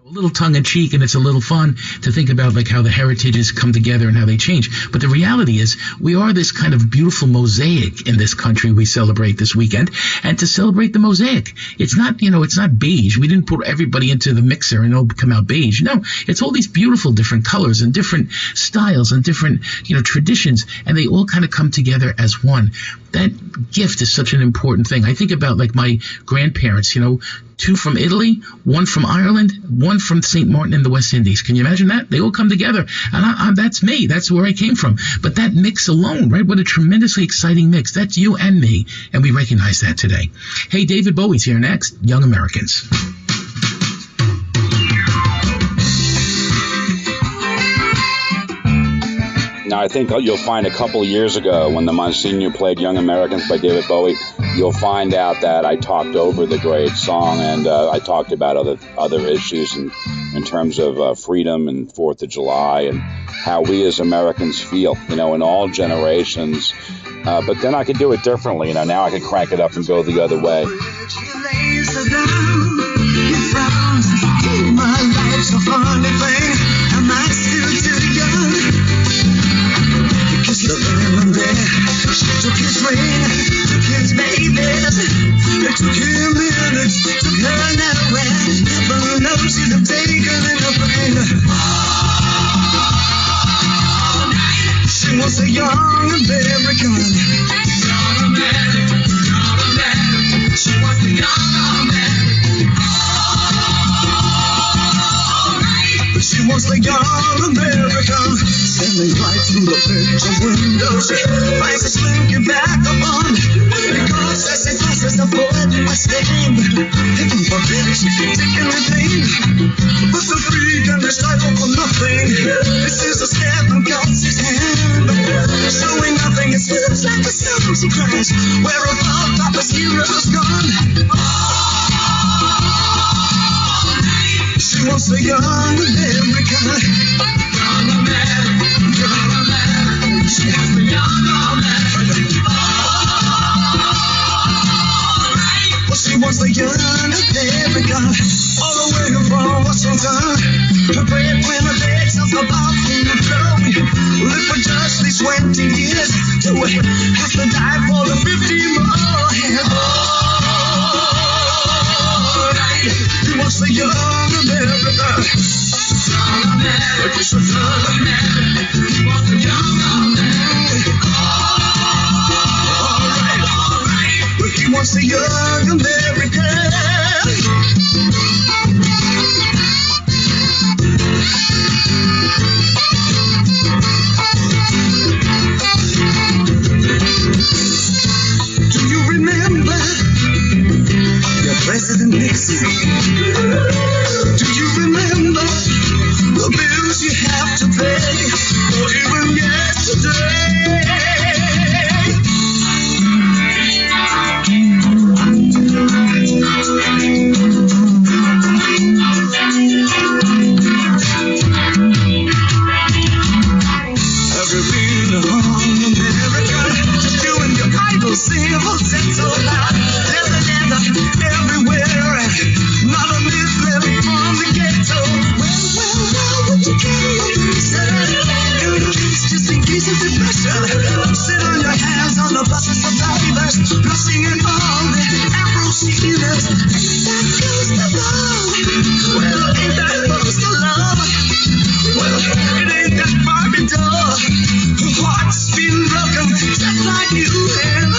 a little tongue-in-cheek, and it's a little fun to think about like how the heritages come together and how they change. But the reality is we are this kind of beautiful mosaic in this country we celebrate this weekend. And to celebrate the mosaic, it's not, you know, it's not beige. We didn't put everybody into the mixer and it'll come out beige. No, it's all these beautiful different colors and different styles and different, you know, traditions, and they all kind of come together as one. That gift is such an important thing. I think about like my grandparents, you know, 2 from Italy, 1 from Ireland, 1 from St. Martin in the West Indies. Can you imagine that? They all come together. And that's me. That's where I came from. But that mix alone, right? What a tremendously exciting mix. That's you and me. And we recognize that today. Hey, David Bowie's here next. Young Americans. Now, I think you'll find a couple of years ago when the Monsignor played Young Americans by David Bowie, you'll find out that I talked over the great song, and I talked about other issues in terms of freedom and 4th of July and how we as Americans feel, you know, in all generations. But then I could do it differently. You know, now I could crank it up and go the other way. She took his ring, took his babies, it took him minutes, took her nowhere. Never knows she'd have taken anything. She was a young American. Young American, young American. She was a young American. She was a young American. Standing right through the picture window, she finds a slinky vagabond. Because as she passes the board in my stand, heaven forbid she can take anything. But the freak and the stifle for nothing. This is a step from God's hand. Showing nothing, it feels like a sound surprise. Where above top is heroes gone. She was a young American. Young American. She has the young American. Well, she was the young American, all the way from Washington. The breadwinner begs us about food and drug. Lived for just these 20 years to have to die for the 50 more. He was the young American. Young American, young American. He was the young American. All right. But he was the young American. Do you remember your President Nixon? Do you remember the bills you have to pay, or even yesterday? Have you been home, America? Just you and your idle civil settle out. There's a desert everywhere, not a myth living from the ghetto. Well, would you carry a reason? In case, just in case of depression, sit on your hands on the buses of divers, blushing in all the Afro sealers. Ain't that close to love? Well, ain't that close to love? Well, it ain't that far to door. Hearts been broken just like you have.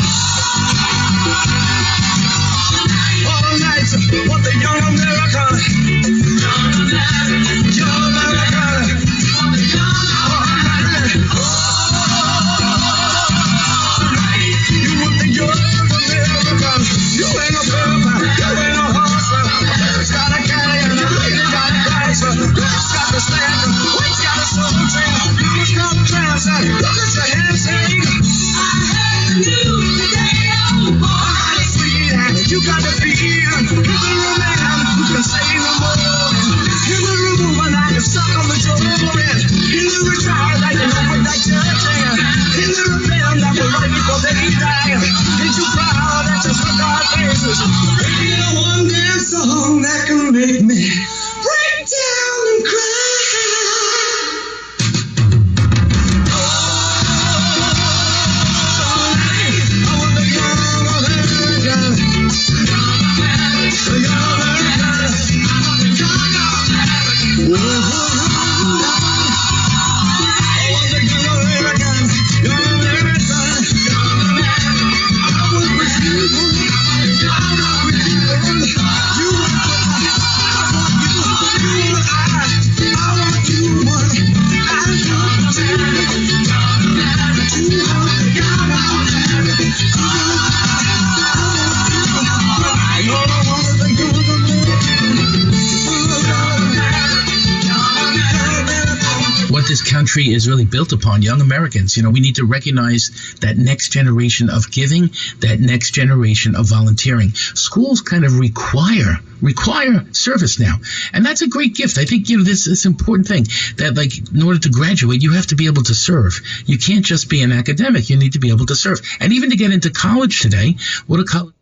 country is really built upon, young Americans. We need to recognize that next generation of giving, that next generation of volunteering. Schools kind of require service now, and that's a great gift. I think this important thing that, like, in order to graduate, you have to be able to serve. You can't just be an academic. You need to be able to serve. And even to get into college today, what a college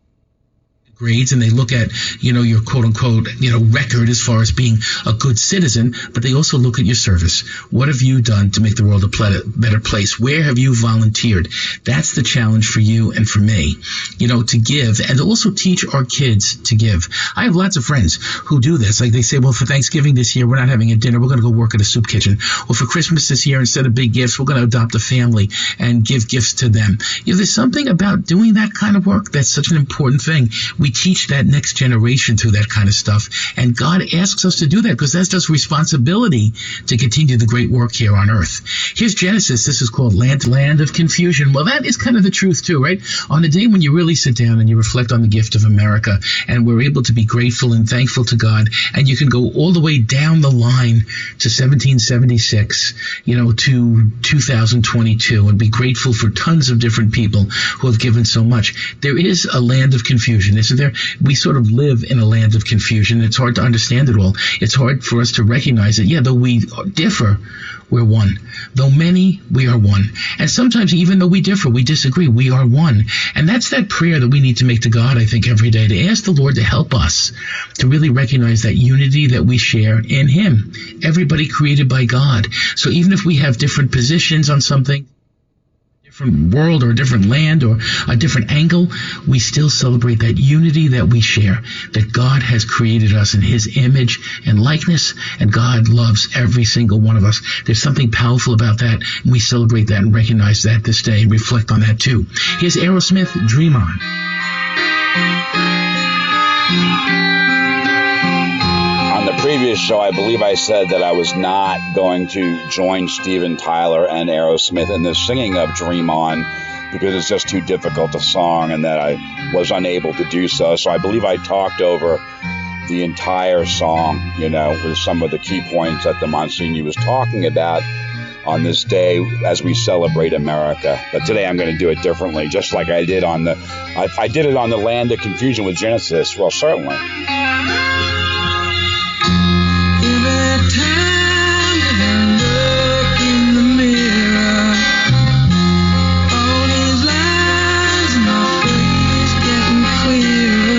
grades, and they look at your quote-unquote record as far as being a good citizen, but they also look at your service. What have you done to make the world a better place? Where have you volunteered? That's the challenge for you and for me, to give, and to also teach our kids to give. I have lots of friends who do this. Like, they say, well, for Thanksgiving this year, we're not having a dinner, we're going to go work at a soup kitchen. Or for Christmas this year, instead of big gifts, we're going to adopt a family and give gifts to them. There's something about doing that kind of work that's such an important thing. We teach that next generation through that kind of stuff. And God asks us to do that because that's just responsibility to continue the great work here on earth. Here's Genesis. This is called Land of Confusion. Well, that is kind of the truth too, right? On a day when you really sit down and you reflect on the gift of America, and we're able to be grateful and thankful to God, and you can go all the way down the line to 1776, to 2022, and be grateful for tons of different people who have given so much. There is a land of confusion, isn't there? We sort of live in a land of confusion. It's hard to understand it all. It's hard for us to recognize that, though we differ, we're one. Though many, we are one. And sometimes, even though we differ, we disagree, we are one. And that's that prayer that we need to make to God, I think, every day, to ask the Lord to help us to really recognize that unity that we share in Him. Everybody created by God. So even if we have different positions on something, different world or a different land or a different angle, we still celebrate that unity that we share, that God has created us in His image and likeness, and God loves every single one of us. There's something powerful about that, and we celebrate that and recognize that this day and reflect on that too. Here's Aerosmith, Dream On. On the previous show, I believe I said that I was not going to join Steven Tyler and Aerosmith in the singing of Dream On because it's just too difficult a song, and that I was unable to do so. So I believe I talked over the entire song, with some of the key points that the Monsignor was talking about on this day as we celebrate America. But today I'm going to do it differently, just like I did on the Land of Confusion with Genesis. Well, certainly. Every time that I look in the mirror, all these lines in my face getting clearer.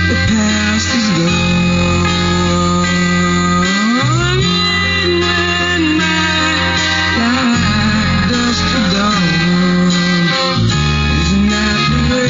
The past is gone, when my life dusk to dawn. Isn't that the way?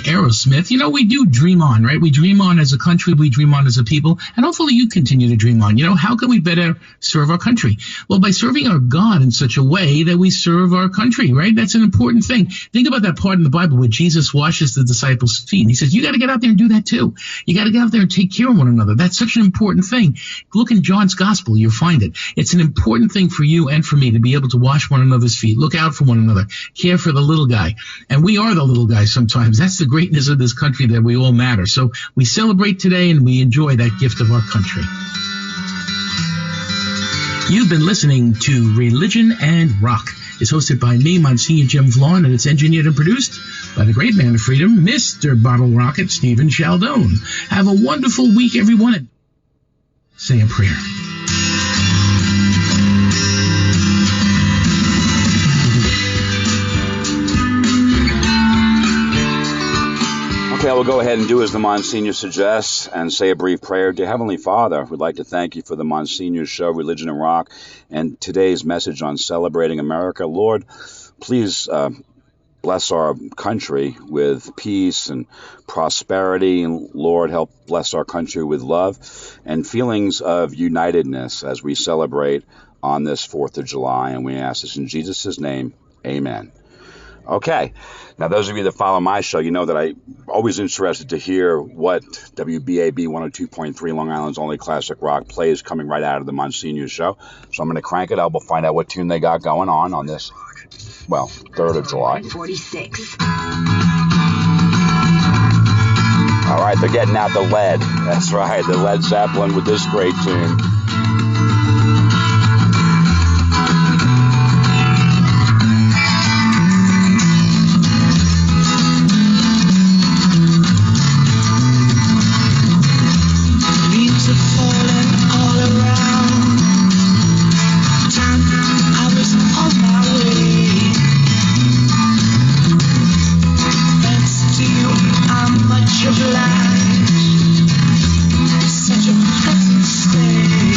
Aerosmith, we do dream on, right? We dream on as a country, we dream on as a people, and hopefully you continue to dream on. How can we better serve our country? Well, by serving our God in such a way that we serve our country, right? That's an important thing. Think about that part in the Bible where Jesus washes the disciples' feet. And he says, you got to get out there and do that too. You got to get out there and take care of one another. That's such an important thing. Look in John's gospel, you'll find it. It's an important thing for you and for me to be able to wash one another's feet, look out for one another, care for the little guy. And we are the little guy sometimes. That's the greatness of this country, that we all matter. So we celebrate today and we enjoy that gift of our country. You've been listening to Religion and Rock. It's hosted by me, Monsignor Jim Vlaun, and it's engineered and produced by the great man of freedom, Mr. Bottle Rocket, Stephen Chaldone. Have a wonderful week, everyone, and say a prayer. Okay, we'll go ahead and do as the Monsignor suggests and say a brief prayer. Dear Heavenly Father, we'd like to thank you for the Monsignor show, Religion and Rock, and today's message on celebrating America. Lord, please bless our country with peace and prosperity. And Lord, help bless our country with love and feelings of unitedness as we celebrate on this 4th of July. And we ask this in Jesus' name, amen. Okay. Now, those of you that follow my show, you know that I'm always interested to hear what WBAB 102.3 Long Island's only classic rock plays coming right out of the Monsignor show. So I'm going to crank it up. We'll find out what tune they got going on this, 3rd of July. 46. All right, they're getting out the lead. That's right, the Led Zeppelin with this great tune. Such a pleasant stay.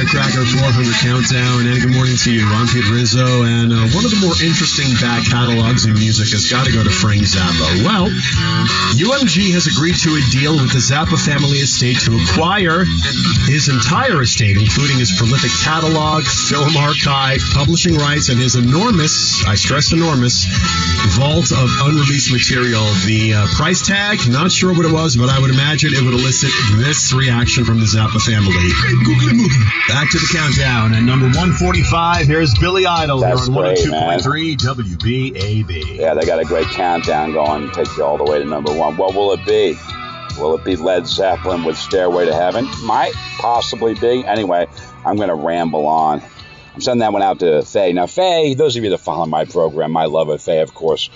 Firecracker 400 Countdown, and good morning to you. I'm Pete Rizzo, and one of the more interesting back catalogs in music has got to go to Frank Zappa. Well, UMG has agreed to a deal with the Zappa family estate to acquire his entire estate, including his prolific catalog, film archive, publishing rights, and his enormous, I stress enormous, vault of unreleased material. The price tag, not sure what it was, but I would imagine it would elicit this reaction from the Zappa family. Back to the countdown, and number 145, here's Billy Idol. That's here on great, 102.3 WBAB. Yeah, they got a great countdown going, take you all the way to number one. What will it be? Will it be Led Zeppelin with Stairway to Heaven? Might possibly be. Anyway, I'm going to ramble on. I'm sending that one out to Faye. Now, Faye, those of you that follow my program, my love of Faye, of course,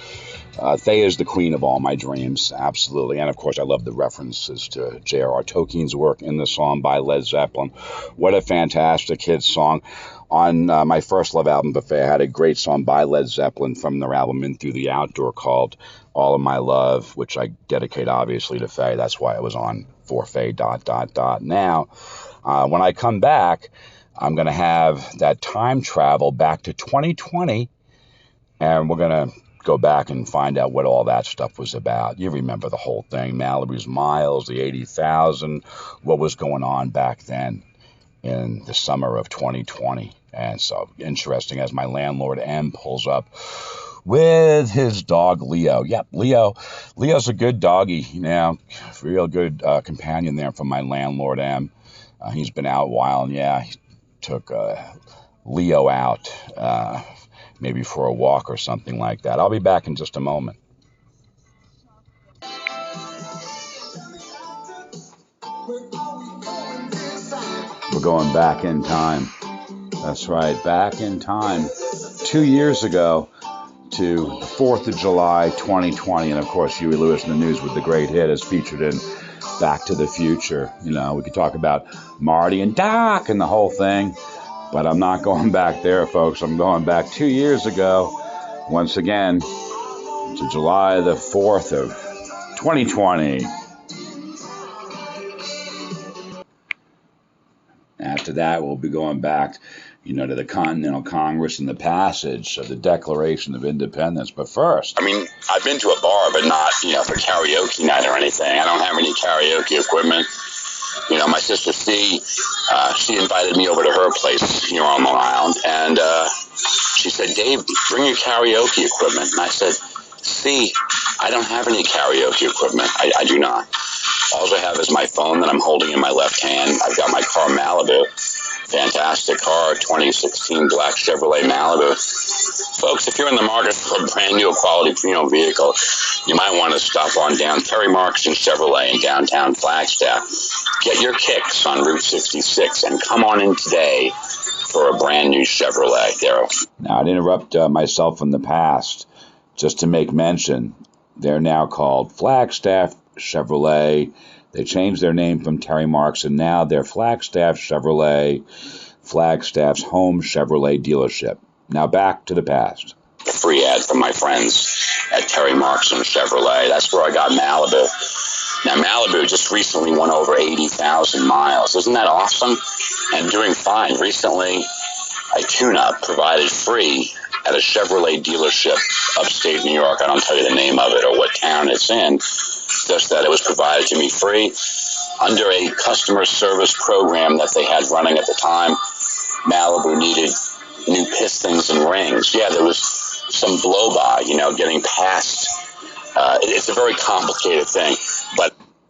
Faye is the queen of all my dreams, absolutely. And, of course, I love the references to J.R.R. Tolkien's work in the song by Led Zeppelin. What a fantastic hit song. On my first Love album, Buffet, I had a great song by Led Zeppelin from their album In Through the Outdoor called All of My Love, which I dedicate, obviously, to Faye. That's why it was on For Faye, ... Now, when I come back, I'm going to have that time travel back to 2020, and we're going to go back and find out what all that stuff was about. You remember the whole thing, Malibu's Miles, the 80,000, what was going on back then in the summer of 2020. And so interesting as my landlord M pulls up with his dog Leo. Yep, Leo's a good doggy now, real good companion there from my landlord M. He's been out a while, and yeah, he took Leo out maybe for a walk or something like that. I'll be back in just a moment. We're going back in time. That's right, back in time. 2 years ago to the 4th of July, 2020. And of course, Huey Lewis in the News with the great hit is featured in Back to the Future. You know, we could talk about Marty and Doc and the whole thing. But I'm not going back there, folks. I'm going back 2 years ago, once again, to July the 4th of 2020. After that, we'll be going back, to the Continental Congress and the passage of the Declaration of Independence. But first, I've been to a bar, but not, for karaoke night or anything. I don't have any karaoke equipment. My sister C, she invited me over to her place here on Long Island, and she said, Dave, bring your karaoke equipment. And I said, C, I don't have any karaoke equipment. I do not. All I have is my phone that I'm holding in my left hand. I've got my car Malibu. Fantastic car, 2016 black Chevrolet Malibu. Folks, if you're in the market for a brand new quality pre-owned vehicle, you might want to stop on down Terry Marks and Chevrolet in downtown Flagstaff. Get your kicks on Route 66 and come on in today for a brand new Chevrolet. Now, I'd interrupt myself from the past just to make mention. They're now called Flagstaff Chevrolet. They changed their name from Terry Marks, and now they're Flagstaff Chevrolet, Flagstaff's home Chevrolet dealership. Now back to the past. Free ad from my friends at Terry Marks and Chevrolet. That's where I got Malibu. Now, Malibu just recently went over 80,000 miles. Isn't that awesome? And doing fine. Recently, a tune-up provided free at a Chevrolet dealership upstate New York. I don't tell you the name of it or what town it's in. Just that it was provided to me free under a customer service program that they had running at the time. Malibu needed new pistons and rings. Yeah, there was some blow-by, getting past. It's a very complicated thing.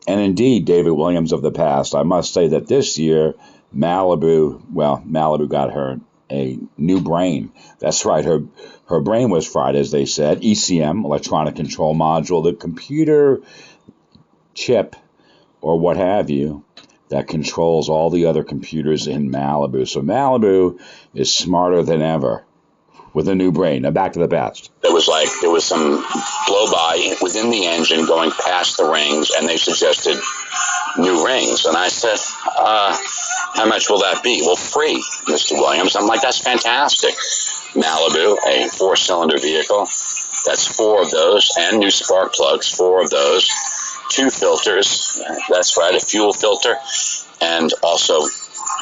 And indeed, David Williams of the past, I must say that this year, Malibu got her a new brain. That's right, her brain was fried, as they said. ECM, electronic control module, the computer chip or what have you that controls all the other computers in Malibu. So Malibu is smarter than ever with a new brain. Now back to the past. There was some blow-by within the engine going past the rings, and they suggested new rings. And I said, how much will that be? Well, free, Mr. Williams. I'm like, that's fantastic. Malibu, a 4-cylinder vehicle. That's 4 of those, and new spark plugs, 4 of those. 2 filters, that's right, a fuel filter, and also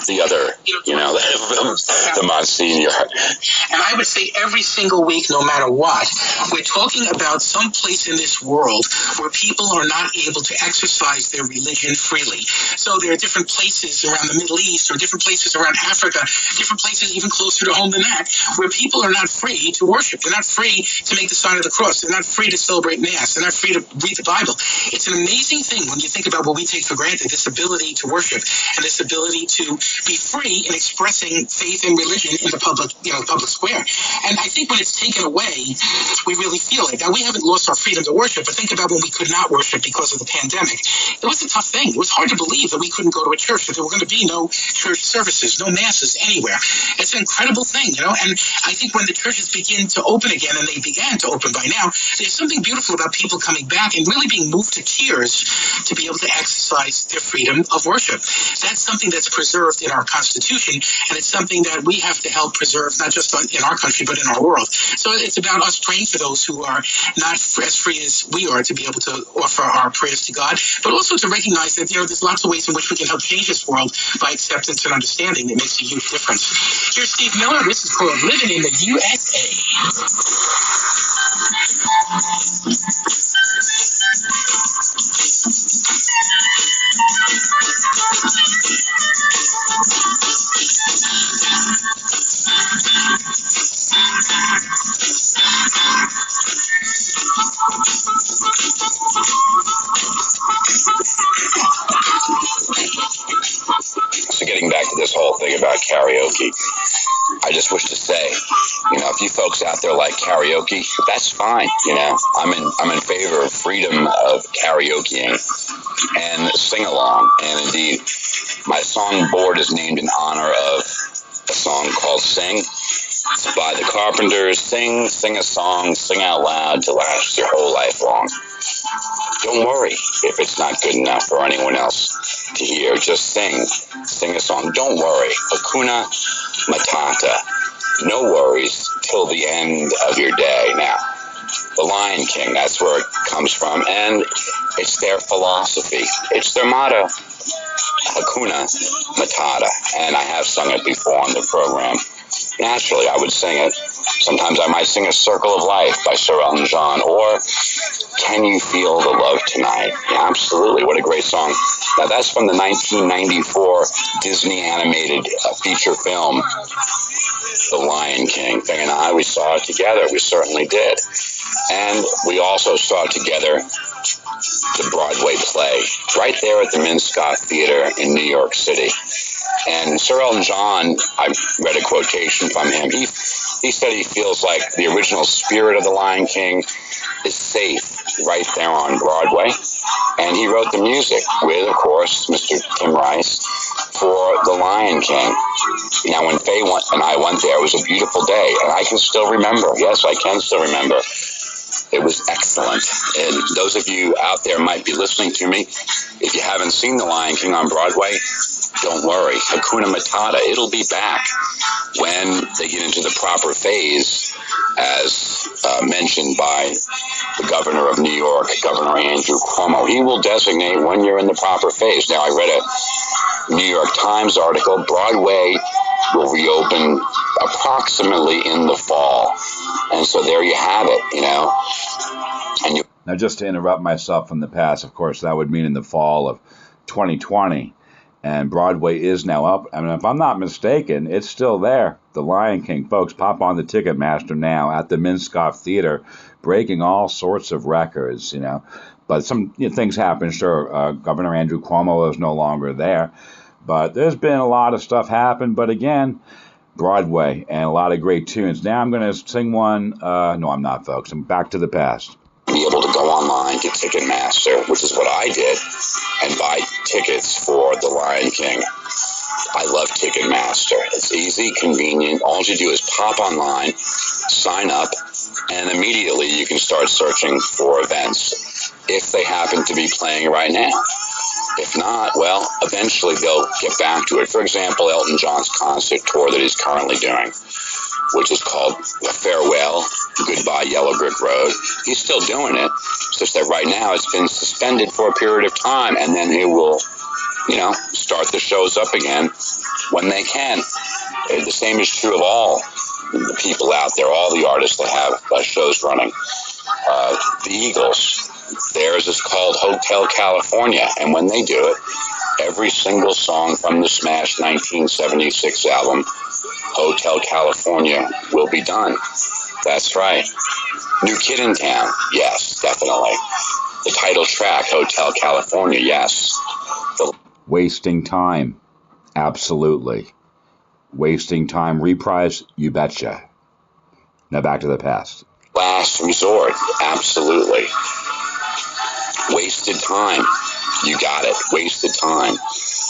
the other, the Monsignor. And I would say every single week, no matter what, we're talking about some place in this world where people are not able to exercise their religion freely. So there are different places around the Middle East or different places around Africa, different places even closer to home than that, where people are not free to worship. They're not free to make the sign of the cross. They're not free to celebrate Mass. They're not free to read the Bible. It's an amazing thing when you think about what we take for granted, this ability to worship and this ability to be free in expressing faith and religion in the public square. And I think when it's taken away, we really feel it. Now, we haven't lost our freedom to worship, but think about when we could not worship because of the pandemic. It was a tough thing. It was hard to believe that we couldn't go to a church, that there were going to be no church services, no masses anywhere. It's an incredible thing, and I think when the churches begin to open again, and they began to open by now, there's something beautiful about people coming back and really being moved to tears to be able to exercise their freedom of worship. That's something that's preserved in our Constitution, and it's something that we have to help preserve, not just in our country, but in our world. So it's about us praying for those who are not as free as we are to be able to offer our prayers to God, but also to recognize that, there's lots of ways in which we can help change this world by acceptance and understanding that makes a huge difference. Here's Steve Miller. This is called Living in the USA. So getting back to this whole thing about karaoke, I just wish to say, if you folks out there like karaoke, that's fine. I'm in favor of freedom of karaokeing and sing along. And indeed, my song board is named in honor of a song called Sing. It's by the Carpenters. Sing a song, sing out loud to last your whole life long. Don't worry if it's not good enough for anyone else to hear. Just sing a song. Don't worry. Hakuna Matata. No worries till the end of your day. Now, the Lion King, that's where it comes from, and it's their philosophy. It's their motto, Hakuna Matata, and I have sung it before on the program. Naturally, I would sing it. Sometimes I might sing A Circle of Life by Sir Elton John, or Can You Feel the Love Tonight? Yeah, absolutely. What a great song. Now, that's from the 1994 Disney animated feature film, The Lion King. Thing and I, we saw it together. We certainly did. And we also saw together the Broadway play right there at the Minscott Theater in New York City. And Sir Elton John, I read a quotation from him. He said he feels like the original spirit of The Lion King is safe right there on Broadway. And he wrote the music with, of course, Mr. Tim Rice for The Lion King. Now, when Faye and I went there, it was a beautiful day. And I can still remember. Yes, I can still remember. It was excellent. And those of you out there might be listening to me. If you haven't seen The Lion King on Broadway, don't worry. Hakuna Matata, it'll be back when they get into the proper phase, as mentioned by the governor of New York, Governor Andrew Cuomo. He will designate when you're in the proper phase. Now, I read a New York Times article. Broadway will reopen approximately in the fall. And so there you have it, And now, just to interrupt myself from the past, of course, that would mean in the fall of 2020. And Broadway is now up. I mean, if I'm not mistaken, it's still there. The Lion King, folks, pop on the Ticketmaster now at the Minscott Theater, breaking all sorts of records, But some things happen, sure. Governor Andrew Cuomo is no longer there. But there's been a lot of stuff happen. But again, Broadway and a lot of great tunes. Now I'm going to sing one. No, I'm not, folks. I'm back to the past. Be able to go online to Ticketmaster, which is what I did, and buy tickets for The Lion King. I love Ticketmaster. It's easy, convenient. All you do is pop online, sign up, and immediately you can start searching for events if they happen to be playing right now. If not, well, eventually they'll get back to it. For example, Elton John's concert tour that he's currently doing, which is called Farewell, Goodbye Yellow Brick Road. He's still doing it. It's just that right now it's been suspended for a period of time, and then he will, start the shows up again when they can. The same is true of all the people out there, all the artists that have shows running. The Eagles, theirs is called Hotel California, and when they do it, every single song from the smash 1976 album, Hotel California, will be done. That's right. New Kid in Town, yes, definitely. The title track, Hotel California, yes. Wasting Time, absolutely. Wasting Time reprise, you betcha. Now back to the past. Last Resort, absolutely. Wasted Time, you got it, Wasted Time.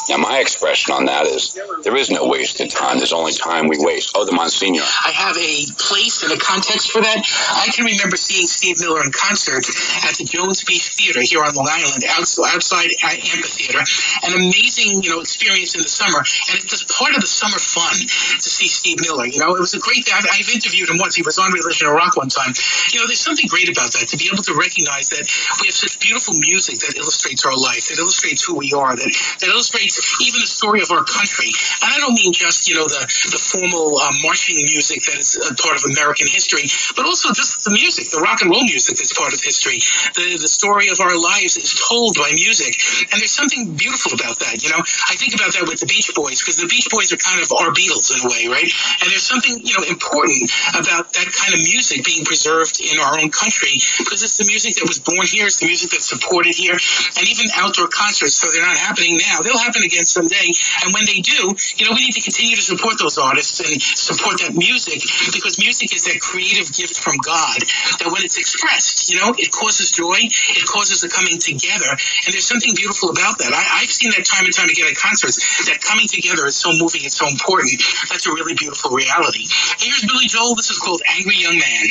Now, my expression on that is, there is no wasted time. There's only time we waste. Oh, the Monsignor. I have a place and a context for that. I can remember seeing Steve Miller in concert at the Jones Beach Theater here on Long Island, outside amphitheater. An amazing, experience in the summer. And it's just part of the summer fun to see Steve Miller. It was a great day. I've interviewed him once. He was on Religion&Rock one time. There's something great about that, to be able to recognize that we have such beautiful music that illustrates our life, that illustrates who we are, that illustrates even the story of our country. And I don't mean just, the formal marching music that is a part of American history, but also just the music, the rock and roll music that's part of history. The story of our lives is told by music. And there's something beautiful about that, I think about that with the Beach Boys, because the Beach Boys are kind of our Beatles in a way, right? And there's something, important about that kind of music being preserved in our own country, because it's the music that was born here, it's the music that's supported here, and even outdoor concerts, so they're not happening now. They'll happen again someday, and when they do, we need to continue to support those artists and support that music, because music is that creative gift from God that when it's expressed, it causes joy, it causes a coming together, and there's something beautiful about that. I've seen that time and time again at concerts, that coming together is so moving, it's so important. That's a really beautiful reality. Here's Billy Joel. This is called Angry Young Man.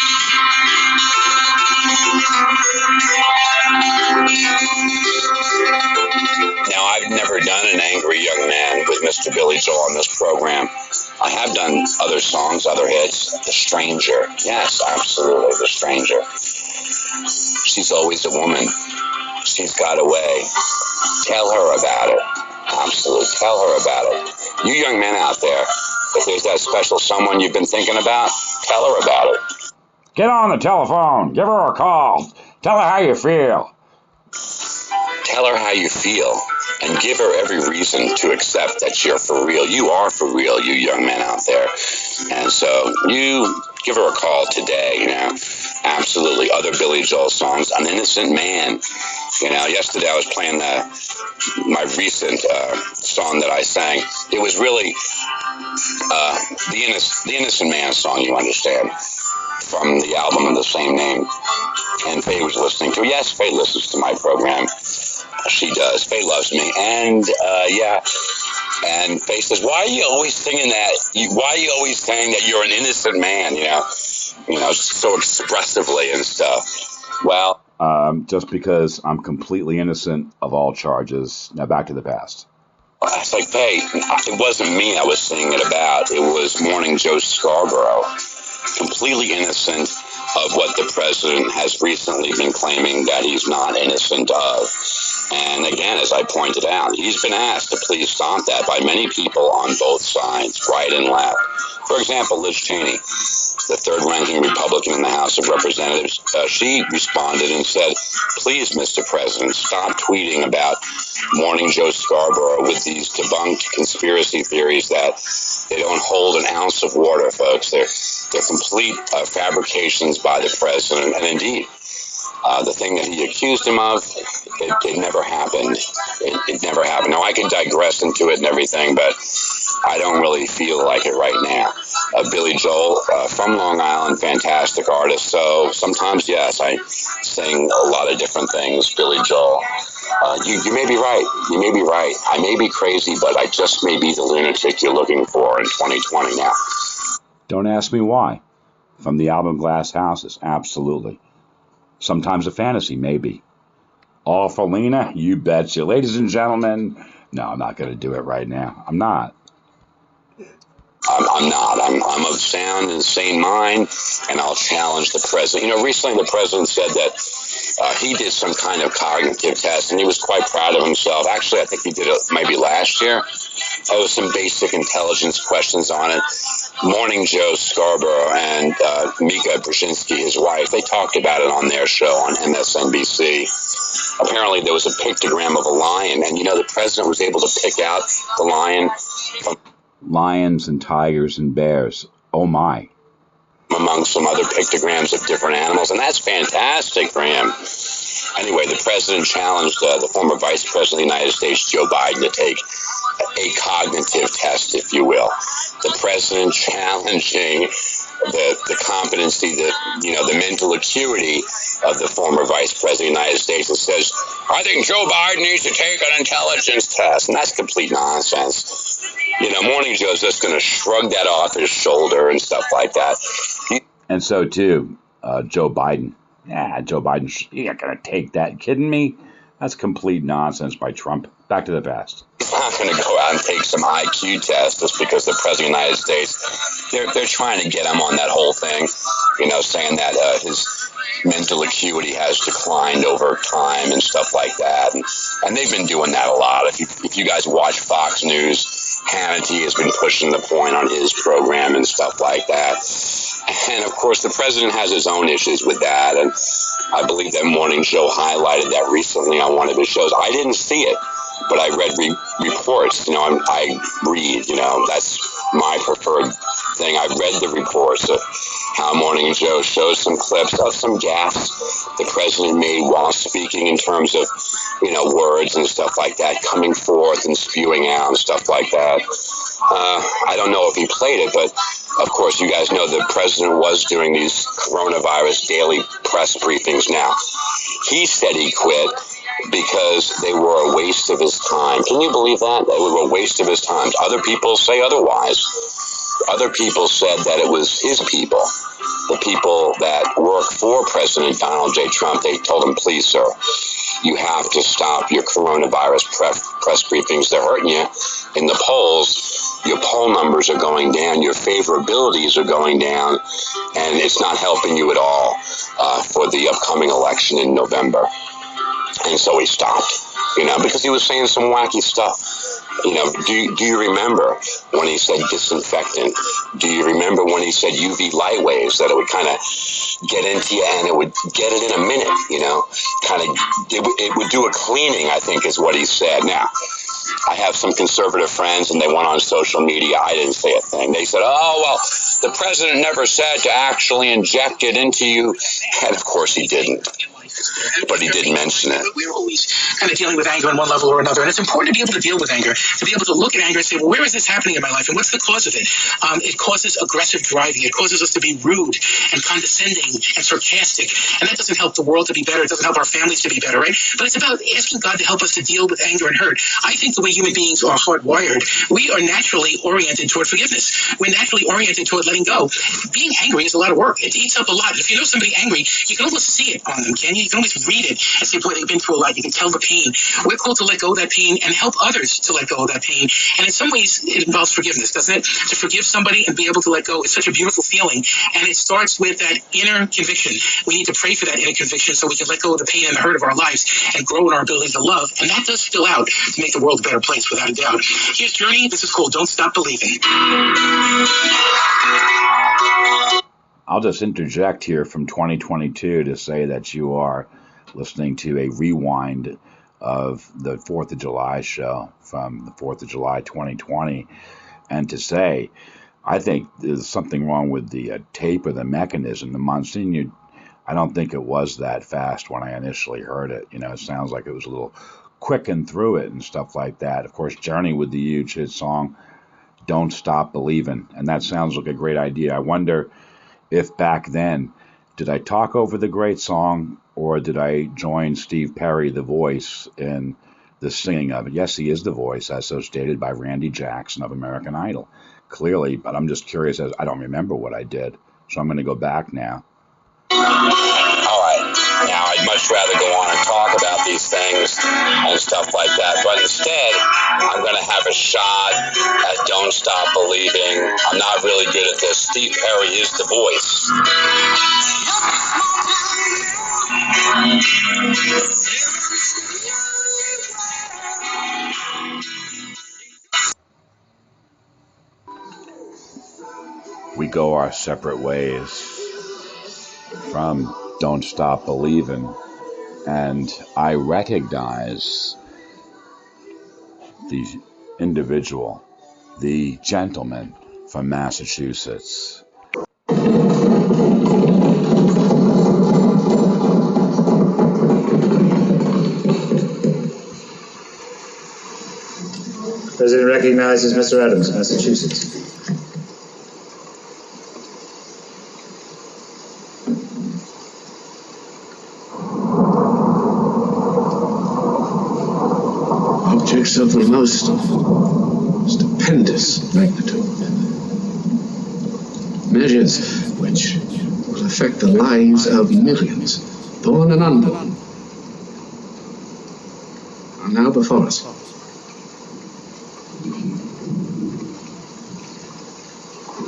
Now, I've never done an Angry Young Man with Mr. Billy Joel on this program. I have done other songs, other hits. The Stranger. Yes, absolutely, The Stranger. She's always a woman. She's got a way. Tell her about it. Absolutely, tell her about it. You young men out there, if there's that special someone you've been thinking about, tell her about it. Get on the telephone. Give her a call. Tell her how you feel. Tell her how you feel, and give her every reason to accept that you're for real. You are for real, you young men out there. And so you give her a call today, Absolutely. Other Billy Joel songs, An Innocent Man. Yesterday I was playing my recent song that I sang. It was really the Innocent Man song, you understand, from the album of the same name. And Faye was listening to it. Yes, Faye listens to my program. She does. Faye loves me. And, And Faye says, why are you always singing that? Why are you always saying that you're an innocent man, so expressively and stuff? Well, just because I'm completely innocent of all charges. Now back to the past. It's like, Faye, it wasn't me I was singing it about. It was Morning Joe Scarborough. Completely innocent of what the president has recently been claiming that he's not innocent of. And again, as I pointed out, he's been asked to please stop that by many people on both sides, right and left. For example, Liz Cheney, the third-ranking Republican in the House of Representatives, she responded and said, please, Mr. President, stop tweeting about Morning Joe Scarborough with these debunked conspiracy theories that they don't hold an ounce of water, folks. They're complete fabrications by the president. And indeed, the thing that he accused him of, it never happened. It never happened. Now, I could digress into it and everything, but I don't really feel like it right now. Billy Joel from Long Island, fantastic artist. So sometimes, yes, I sing a lot of different things, Billy Joel. You may be right. You may be right. I may be crazy, but I just may be the lunatic you're looking for in 2020 now. Don't ask me why. From the album Glass Houses, absolutely. Sometimes a fantasy, maybe. All for Lena, you betcha. Ladies and gentlemen, no, I'm not going to do it right now. I'm not. I'm not. I'm of sound and sane mind, and I'll challenge the president. Recently the president said that he did some kind of cognitive test, and he was quite proud of himself. Actually, I think he did it maybe last year, posed some basic intelligence questions on it. Morning Joe Scarborough and Mika Brzezinski, his wife, they talked about it on their show on MSNBC. Apparently there was a pictogram of a lion, and the president was able to pick out the lion from lions and tigers and bears. Oh my. Among some other pictograms of different animals, and that's fantastic for him. Anyway, the president challenged the former vice president of the United States, Joe Biden, to take a cognitive test, if you will. The president challenging the competency, the mental acuity of the former vice president of the United States, and says, I think Joe Biden needs to take an intelligence test. And that's complete nonsense. Morning Joe's just going to shrug that off his shoulder and stuff like that. And so, too, Joe Biden. Yeah, Joe Biden, you're not going to take that. Kidding me? That's complete nonsense by Trump. Back to the past. He's not going to go out and take some IQ test just because the president of the United States, they're trying to get him on that whole thing, saying that his mental acuity has declined over time and stuff like that. And they've been doing that a lot. If you guys watch Fox News, Hannity has been pushing the point on his program and stuff like that. And, of course, the president has his own issues with that. And I believe that Morning Joe highlighted that recently on one of his shows. I didn't see it, but I read reports. I read, that's my preferred thing. I read the reports of how Morning Joe shows some clips of some gaffes the president made while speaking in terms of, words and stuff like that, coming forth and spewing out and stuff like that. I don't know if he played it, but of course, you guys know the president was doing these coronavirus daily press briefings now. He said he quit because they were a waste of his time. Can you believe that? They were a waste of his time. Other people say otherwise. Other people said that it was his people, the people that work for President Donald J. Trump. They told him, please, sir, you have to stop your coronavirus press briefings. They're hurting you in the polls. Your poll numbers are going down. Your favorabilities are going down. And it's not helping you at all for the upcoming election in November. And so he stopped, because he was saying some wacky stuff. Do you remember when he said disinfectant? Do you remember when he said UV light waves, that it would kind of get into you and it would get it in a minute, it would do a cleaning, I think is what he said. Now, I have some conservative friends and they went on social media. I didn't say a thing. They said, oh, well, the president never said to actually inject it into you. And of course he didn't. But he did mention it. We're always kind of dealing with anger on one level or another, and it's important to be able to deal with anger, to be able to look at anger and say, well, where is this happening in my life, and what's the cause of it? It causes aggressive driving. It causes us to be rude and condescending and sarcastic, and that doesn't help the world to be better. It doesn't help our families to be better, right? But it's about asking God to help us to deal with anger and hurt. I think the way human beings are hardwired, we are naturally oriented toward forgiveness. We're naturally oriented toward letting go. Being angry is a lot of work. It eats up a lot. If you know somebody angry, you can almost see it on them, can you? You can always read it and say, boy, they've been through a lot. You can tell the pain. We're called to let go of that pain and help others to let go of that pain. And in some ways, it involves forgiveness, doesn't it? To forgive somebody and be able to let go is such a beautiful feeling. And it starts with that inner conviction. We need to pray for that inner conviction so we can let go of the pain and the hurt of our lives and grow in our ability to love. And that does spill out to make the world a better place, without a doubt. Here's Journey. This is called Don't Stop Believing. I'll just interject here from 2022 to say that you are listening to a rewind of the 4th of July show from the 4th of July 2020, and to say, I think there's something wrong with the tape or the mechanism. The Monsignor, I don't think it was that fast when I initially heard it. It sounds like it was a little quicken through it and stuff like that. Of course, Journey with the huge hit song, Don't Stop Believing, and that sounds like a great idea. I wonder if back then, did I talk over the great song, or did I join Steve Perry, the voice, in the singing of it? Yes, he is the voice, as so stated by Randy Jackson of American Idol. Clearly, but I'm just curious, as I don't remember what I did, so I'm going to go back now. All right. Now, I'd much rather go on and talk about these things and stuff like that, but instead, I'm going to have a shot at Don't Stop Believing. I'm not really good at this. Steve Perry is the voice. go our separate ways from Don't Stop Believing. And I recognize the individual, the gentleman from Massachusetts. President recognizes Mr. Adams, Massachusetts. Objects of the most stupendous magnitude. Measures which will affect the lives of millions, born and unborn, are now before us.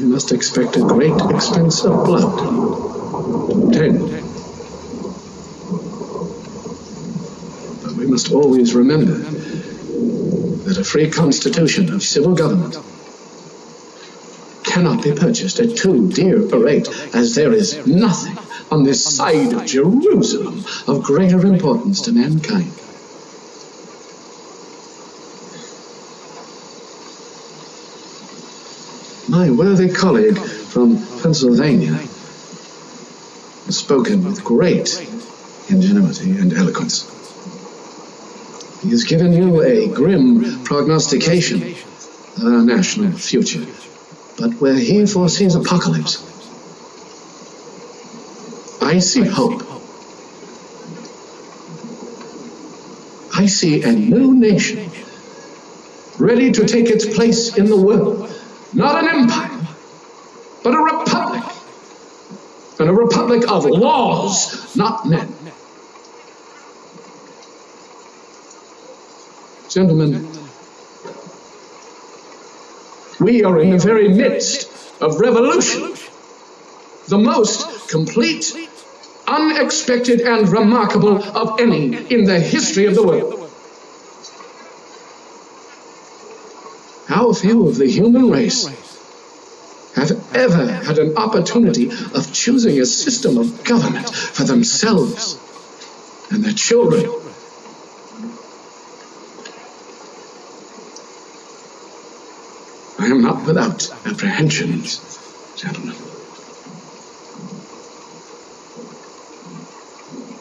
We must expect a great expense of blood to obtain. But we must always remember that a free constitution of civil government cannot be purchased at too dear a rate, as there is nothing on this side of Jerusalem of greater importance to mankind. My worthy colleague from Pennsylvania has spoken with great ingenuity and eloquence. He has given you a grim prognostication of our national future, but where he foresees apocalypse, I see hope. I see a new nation ready to take its place in the world. Not an empire, but a republic. And a republic of laws, not men. Gentlemen, we are in the very midst of revolution. The most complete, unexpected, and remarkable of any in the history of the world. How few of the human race have ever had an opportunity of choosing a system of government for themselves and their children. I am not without apprehensions, gentlemen.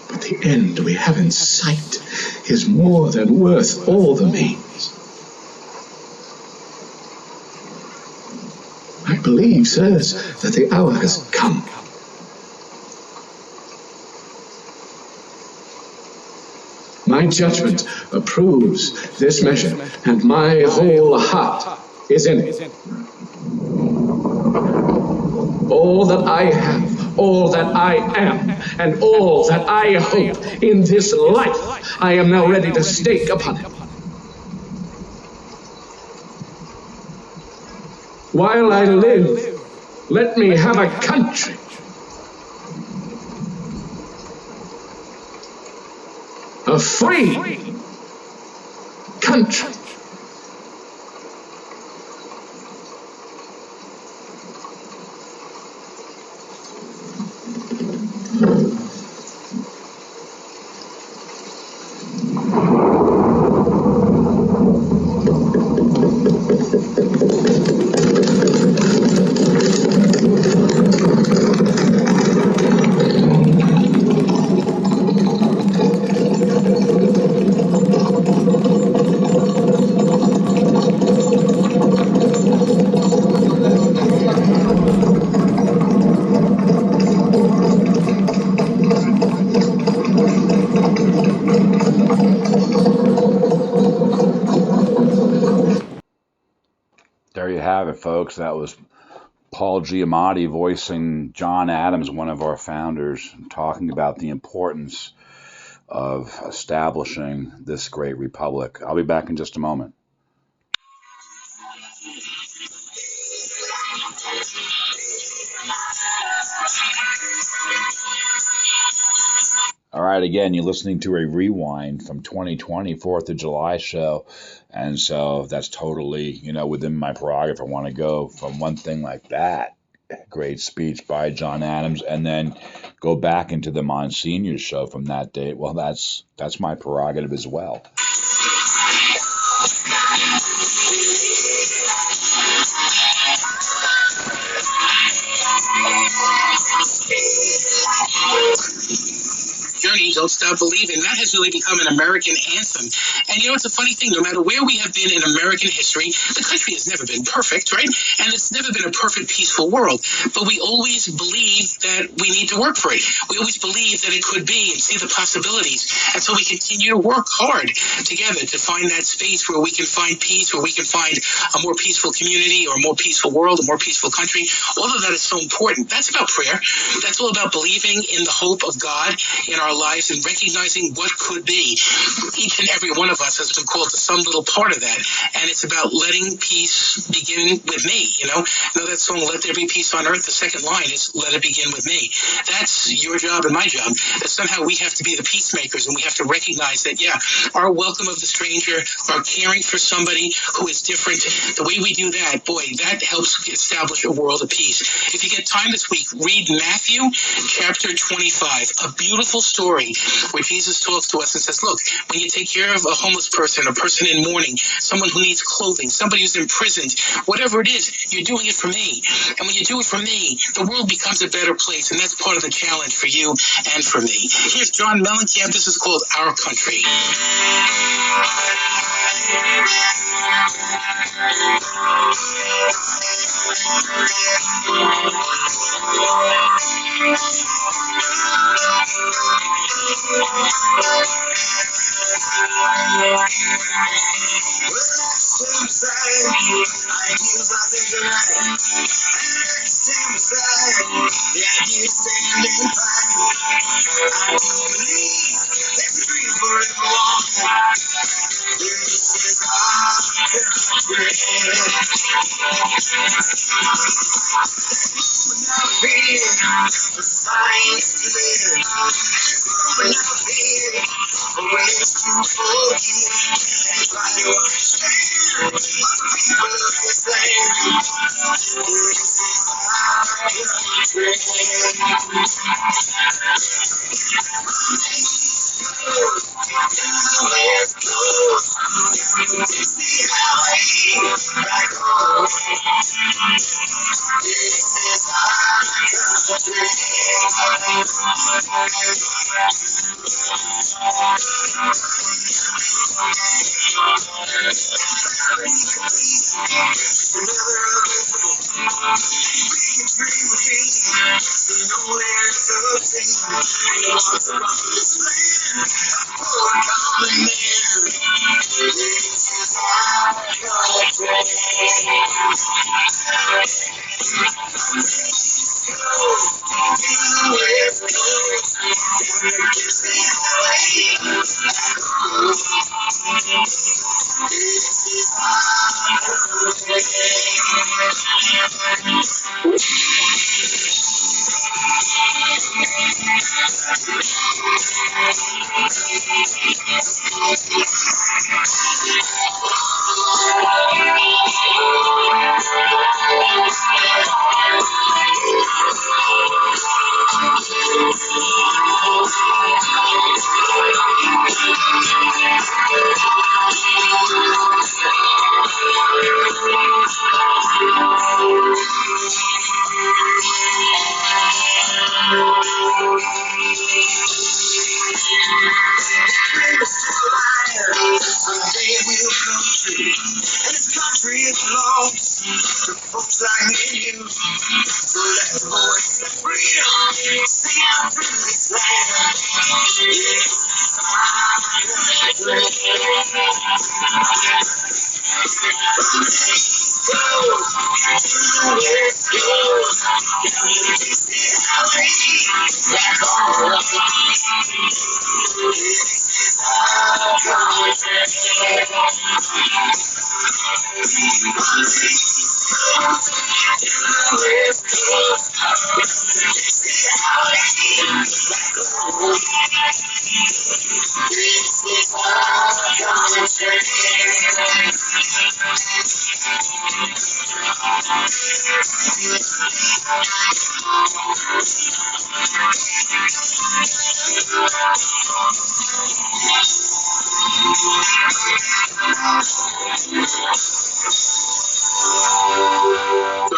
But the end we have in sight is more than worth all the means. I believe, sirs, that the hour has come. My judgment approves this measure, and my whole heart is in it. All that I have, all that I am, and all that I hope in this life, I am now ready to stake upon it. While I live, let me have a country. A free country. There you have it, folks. That was Paul Giamatti voicing John Adams, one of our founders, talking about the importance of establishing this great republic. I'll be back in just a moment. All right, again, you're listening to a rewind from 2020, 4th of July show. And so that's totally, within my prerogative. I want to go from one thing like that great speech by John Adams, and then go back into the Monsignor show from that date. Well, that's my prerogative as well. Journey, Don't Stop Believing. That has really become an American anthem. And you know, it's a funny thing. No matter where we have been in American history, the country has never been perfect, right? And it's never been a perfect, peaceful world. But we always believe that we need to work for it. We always believe that it could be and see the possibilities. And so we continue to work hard together to find that space where we can find peace, where we can find a more peaceful community or a more peaceful world, a more peaceful country. All of that is so important. That's about prayer. That's all about believing in the hope of God in our lives and recognizing what could be. Each and every one of us has been called to some little part of that, and it's about letting peace begin with me. You know that song, Let There Be Peace on Earth? The second line is, let it begin with me. That's your job and my job. That somehow we have to be the peacemakers, and we have to recognize that, yeah, our welcome of the stranger, our caring for somebody who is different, the way we do that, boy, that helps establish a world of peace. If you get time this week, read Matthew chapter 25, a beautiful story where Jesus talks to us and says, look, when you take care of a homeless person, a person in mourning, someone who needs clothing, somebody who's imprisoned, whatever it is, you're doing it for me. And when you do it for me, the world becomes a better place, and that's part of the challenge for you and for me. Here's John Mellencamp. This is called Our Country.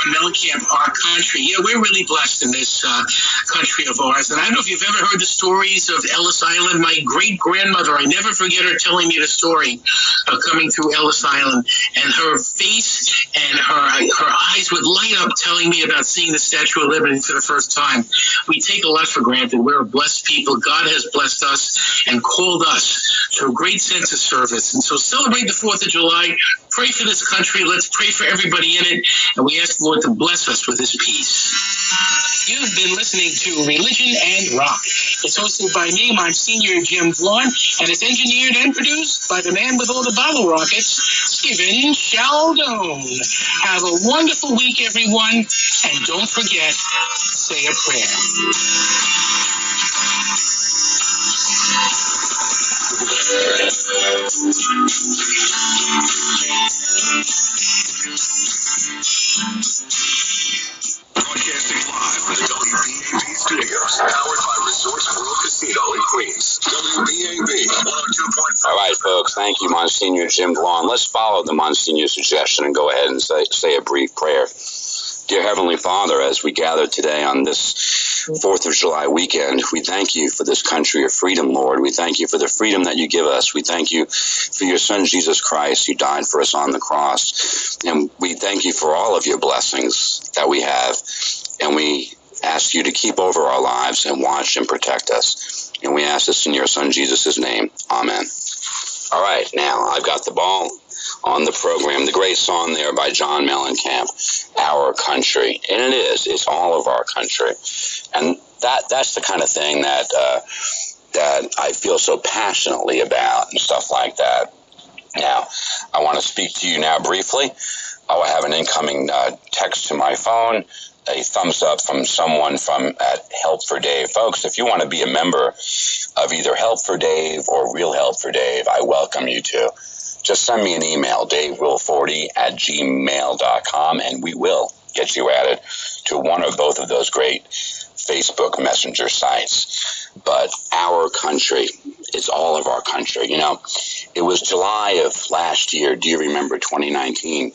Mellencamp, our country. Yeah, we're really blessed in this country of ours. And I don't know if you've ever heard the stories of Ellis Island. My great-grandmother, I never forget her telling me the story of coming through Ellis Island. And her face and her eyes would light up telling me about seeing the Statue of Liberty for the first time. We take a lot for granted. We're a blessed people. God has blessed us and called us to a great sense of service. And so celebrate the 4th of July. Pray for this country. Let's pray for everybody in it. And we ask the Lord to bless us with his peace. You've been listening to Religion and Rock. It's hosted by me, Monsignor Jim Vlaun, and it's engineered and produced by the man with all the bottle rockets, Stephen Sheldon. Have a wonderful week, everyone, and don't forget, say a prayer. Broadcasting live from the WBAB studios, powered by Resorts World Casino in Queens. WBAB 102.5. All right, folks. Thank you, Monsignor Jim Vlaun. Let's follow the Monsignor's suggestion and go ahead and say a brief prayer. Dear Heavenly Father, as we gather today on this 4th of July weekend, we thank you for this country of freedom, Lord. We thank you for the freedom that you give us. We thank you for your Son, Jesus Christ, who died for us on the cross. And we thank you for all of your blessings that we have. And we ask you to keep over our lives and watch and protect us. And we ask this in your Son, Jesus' name. Amen. All right, now I've got the ball on the program. The great song there by John Mellencamp, Our Country. And it is. It's all of our country. And that's the kind of thing that I feel so passionately about and stuff like that. Now, I want to speak to you now briefly. I have an incoming text to my phone, a thumbs up from someone at Help for Dave. Folks, if you want to be a member of either Help for Dave or Real Help for Dave, I welcome you to. Just send me an email, daverule40@gmail.com, and we will get you added to one or both of those great Facebook Messenger sites. But our country, it's all of our country. You know, it was July of last year. Do you remember 2019?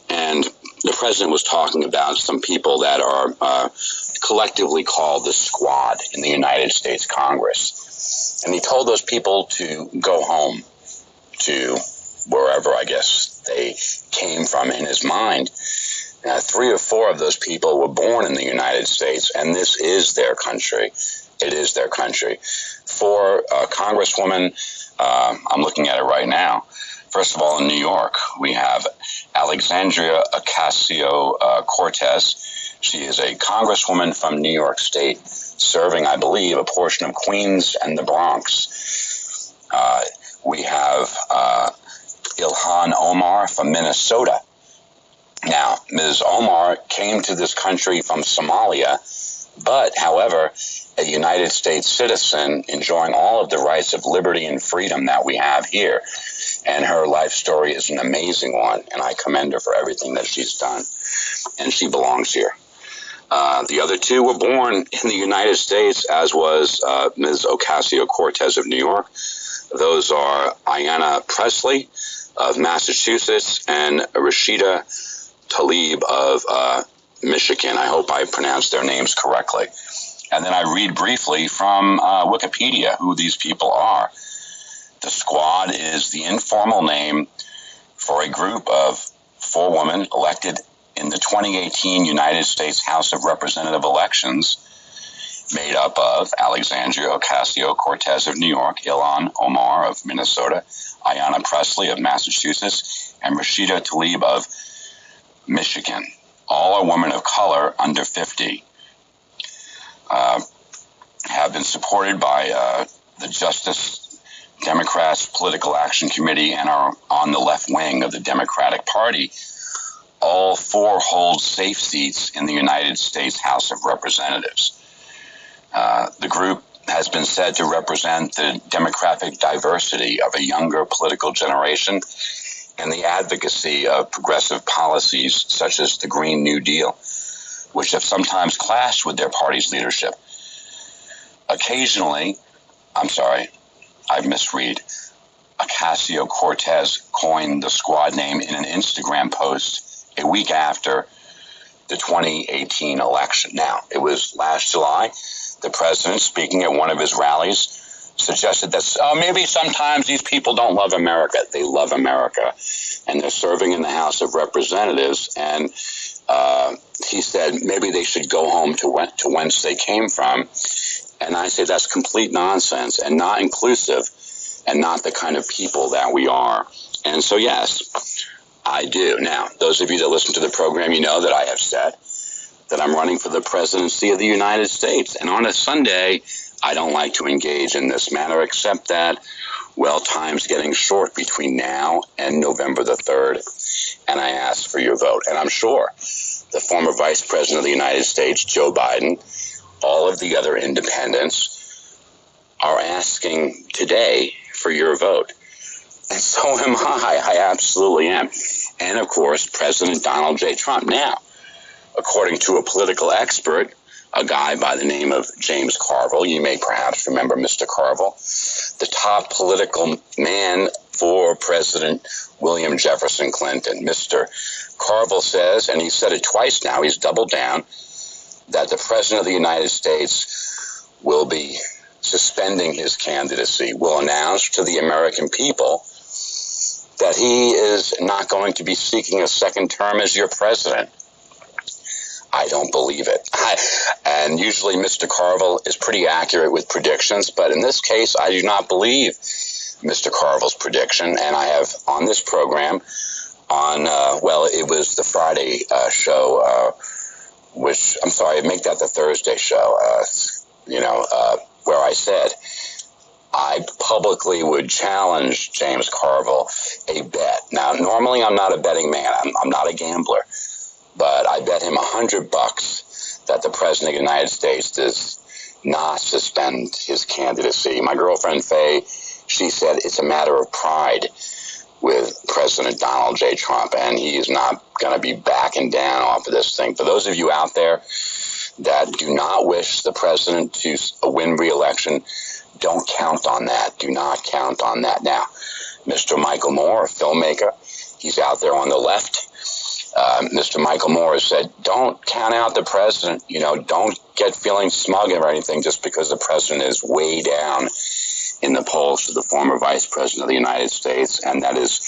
And the president was talking about some people that are collectively called the Squad in the United States Congress. And he told those people to go home to wherever, I guess, they came from in his mind. 3 or 4 of those people were born in the United States, and this is their country. It is their country. For Congresswoman, I'm looking at it right now. First of all, in New York, we have Alexandria Ocasio-Cortez. She is a congresswoman from New York State, serving, I believe, a portion of Queens and the Bronx. We have Ilhan Omar from Minnesota. Now, Ms. Omar came to this country from Somalia, but, however, a United States citizen enjoying all of the rights of liberty and freedom that we have here. And her life story is an amazing one, and I commend her for everything that she's done. And she belongs here. The other 2 were born in the United States, as was Ms. Ocasio-Cortez of New York. Those are Ayanna Pressley of Massachusetts and Rashida Tlaib of Michigan. I hope I pronounced their names correctly. And then I read briefly from Wikipedia who these people are. The Squad is the informal name for a group of 4 women elected in the 2018 United States House of Representative elections, made up of Alexandria Ocasio-Cortez of New York, Ilhan Omar of Minnesota, Ayanna Pressley of Massachusetts, and Rashida Tlaib of Michigan. All are women of color under 50. Have been supported by the Justice Democrats Political Action Committee and are on the left wing of the Democratic Party. All 4 hold safe seats in the United States House of Representatives. The group has been said to represent the demographic diversity of a younger political generation and the advocacy of progressive policies such as the Green New Deal. which have sometimes clashed with their party's leadership. Occasionally, I've misread. Ocasio-Cortez coined the squad name in an Instagram post a week after the 2018 election. Now, it was last July. The president, speaking at one of his rallies, suggested that maybe sometimes these people don't love America. They love America, and they're serving in the House of Representatives. And he said maybe they should go home to whence they came from. And I say that's complete nonsense and not inclusive and not the kind of people that we are. And so, yes, I do. Now, those of you that listen to the program, you know that I have said that I'm running for the presidency of the United States. And on a Sunday, I don't like to engage in this manner, except that, well, time's getting short between now and November the 3rd, and I ask for your vote. And I'm sure the former Vice President of the United States, Joe Biden, all of the other independents are asking today for your vote. And so am I. I absolutely am. And, of course, President Donald J. Trump. Now, according to a political expert, a guy by the name of James Carville, you may perhaps remember Mr. Carville, the top political man for President William Jefferson Clinton. Mr. Carville says, and he said it twice now, he's doubled down, that the President of the United States will be suspending his candidacy, will announce to the American people that he is not going to be seeking a second term as your president. I don't believe it. And usually Mr. Carville is pretty accurate with predictions, but in this case, I do not believe Mr. Carville's prediction. And I have on this program, it was the Friday show, make that the Thursday show, where I said I publicly would challenge James Carville a bet. Now, normally I'm not a betting man. I'm not a gambler. But I bet him $100 that the President of the United States does not suspend his candidacy. My girlfriend, Faye, she said it's a matter of pride with President Donald J. Trump, and he is not going to be backing down off of this thing. For those of you out there that do not wish the president to win re-election, don't count on that. Do not count on that. Now, Mr. Michael Moore, a filmmaker, he's out there on the left. Mr. Michael Moore has said, don't count out the president. Don't get feeling smug or anything just because the president is way down in the polls to the former vice president of the United States. And that is,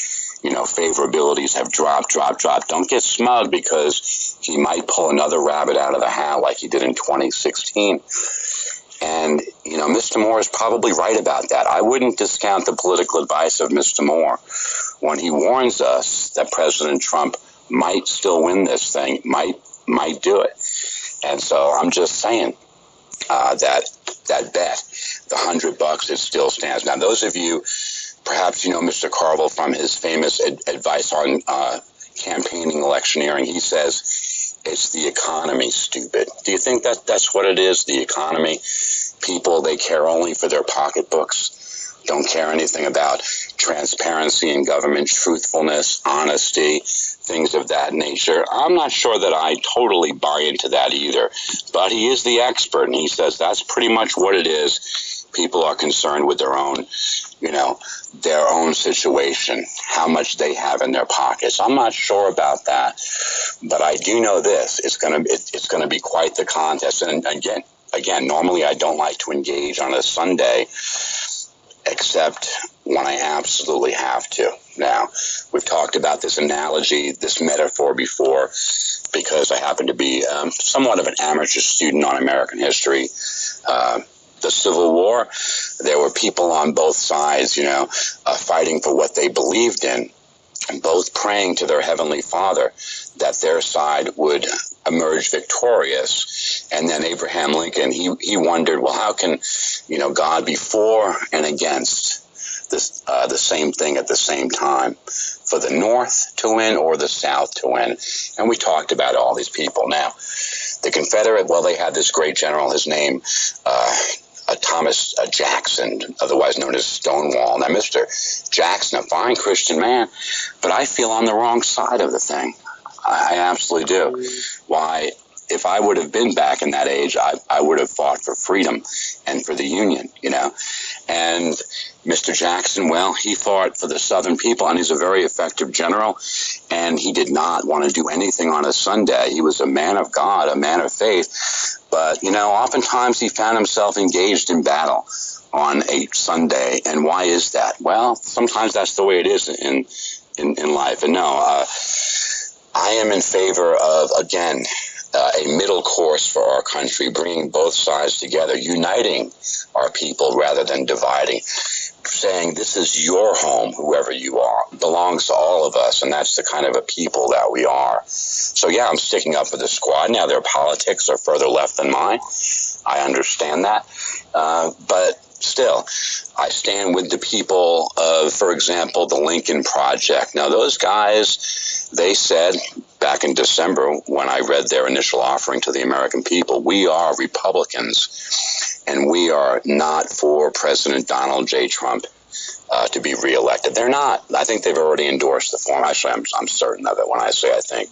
favorabilities have dropped. Don't get smug because he might pull another rabbit out of the hat like he did in 2016. And, Mr. Moore is probably right about that. I wouldn't discount the political advice of Mr. Moore when he warns us that President Trump might still win this thing, might do it. And so I'm just saying that bet, the $100, it still stands. Now, those of you, perhaps you know Mr. Carville from his famous advice on campaigning, electioneering. He says, it's the economy, stupid. Do you think that's what it is, the economy? People, they care only for their pocketbooks, don't care anything about transparency in government, truthfulness, honesty, things of that nature. I'm not sure that I totally buy into that either, but he is the expert, and he says that's pretty much what it is. People are concerned with their own, their own situation, how much they have in their pockets. I'm not sure about that, but I do know this: it's going to be quite the contest. And again, normally I don't like to engage on a Sunday, except when I absolutely have to. Now, we've talked about this analogy, this metaphor before, because I happen to be somewhat of an amateur student on American history. The Civil War, there were people on both sides, fighting for what they believed in, and both praying to their Heavenly Father that their side would emerge victorious. And then Abraham Lincoln, he wondered, well, how can, God be for and against this, the same thing at the same time, for the North to win or the South to win? And we talked about all these people. Now, the Confederate, well, they had this great general, his name, Thomas Jackson, otherwise known as Stonewall. Now, Mr. Jackson, a fine Christian man, but I feel on the wrong side of the thing. I absolutely do. Why, if I would have been back in that age, I would have fought for freedom and for the Union, you know. And Mr. Jackson, well, he fought for the Southern people, and he's a very effective general, and he did not want to do anything on a Sunday. He was a man of God, a man of faith, but, you know, oftentimes he found himself engaged in battle on a Sunday. And why is that? Well, sometimes that's the way it is in life. And no, I am in favor of, again, a middle course for our country, bringing both sides together, uniting our people rather than dividing, saying this is your home, whoever you are, belongs to all of us, and that's the kind of a people that we are. So, yeah, I'm sticking up for the squad. Now, their politics are further left than mine. I understand that. But still, I stand with the people of, for example, the Lincoln Project. Now, those guys, they said back in December when I read their initial offering to the American people, we are Republicans and we are not for President Donald J. Trump to be reelected. They're not. I think they've already endorsed the form. Actually, I'm certain of it. When I say I think,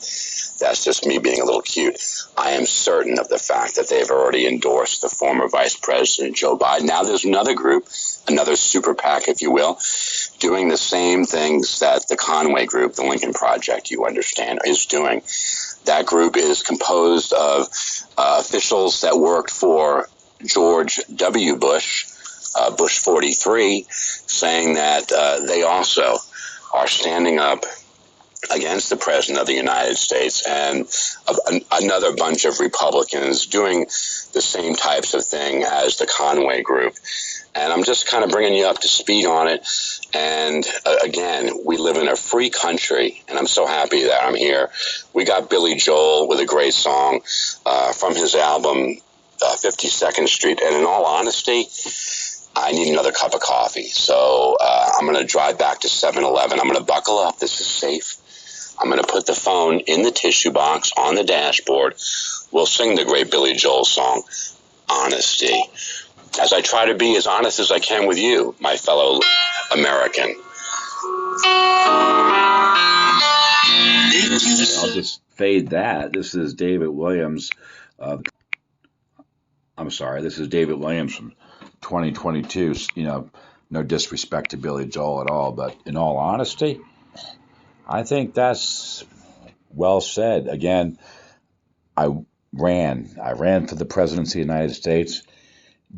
that's just me being a little cute. I am certain of the fact that they've already endorsed the former Vice President Joe Biden. Now there's another group, another super PAC, if you will, doing the same things that the Conway group, the Lincoln Project, you understand, is doing. That group is composed of officials that worked for George W. Bush, Bush 43, saying that they also are standing up against the President of the United States, and another bunch of Republicans doing the same types of thing as the Conway group. And I'm just kind of bringing you up to speed on it. And again, we live in a free country, and I'm so happy that I'm here. We got Billy Joel with a great song from his album 52nd Street. And in all honesty, I need another cup of coffee. So I'm going to drive back to 7-Eleven. I'm going to buckle up. This is safe. I'm going to put the phone in the tissue box on the dashboard. We'll sing the great Billy Joel song, Honesty, as I try to be as honest as I can with you, my fellow American. I'll just fade that. This is David Williams. This is David Williams from 2022. You know, no disrespect to Billy Joel at all, but in all honesty, I think that's well said. Again, I ran for the presidency of the United States.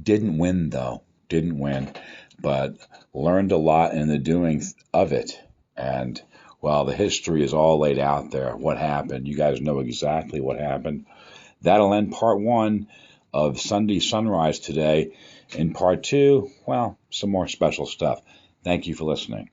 Didn't win, though. But learned a lot in the doing of it. And, well, the history is all laid out there. What happened? You guys know exactly what happened. That'll end part one of Sunday Sunrise today. In part two, well, some more special stuff. Thank you for listening.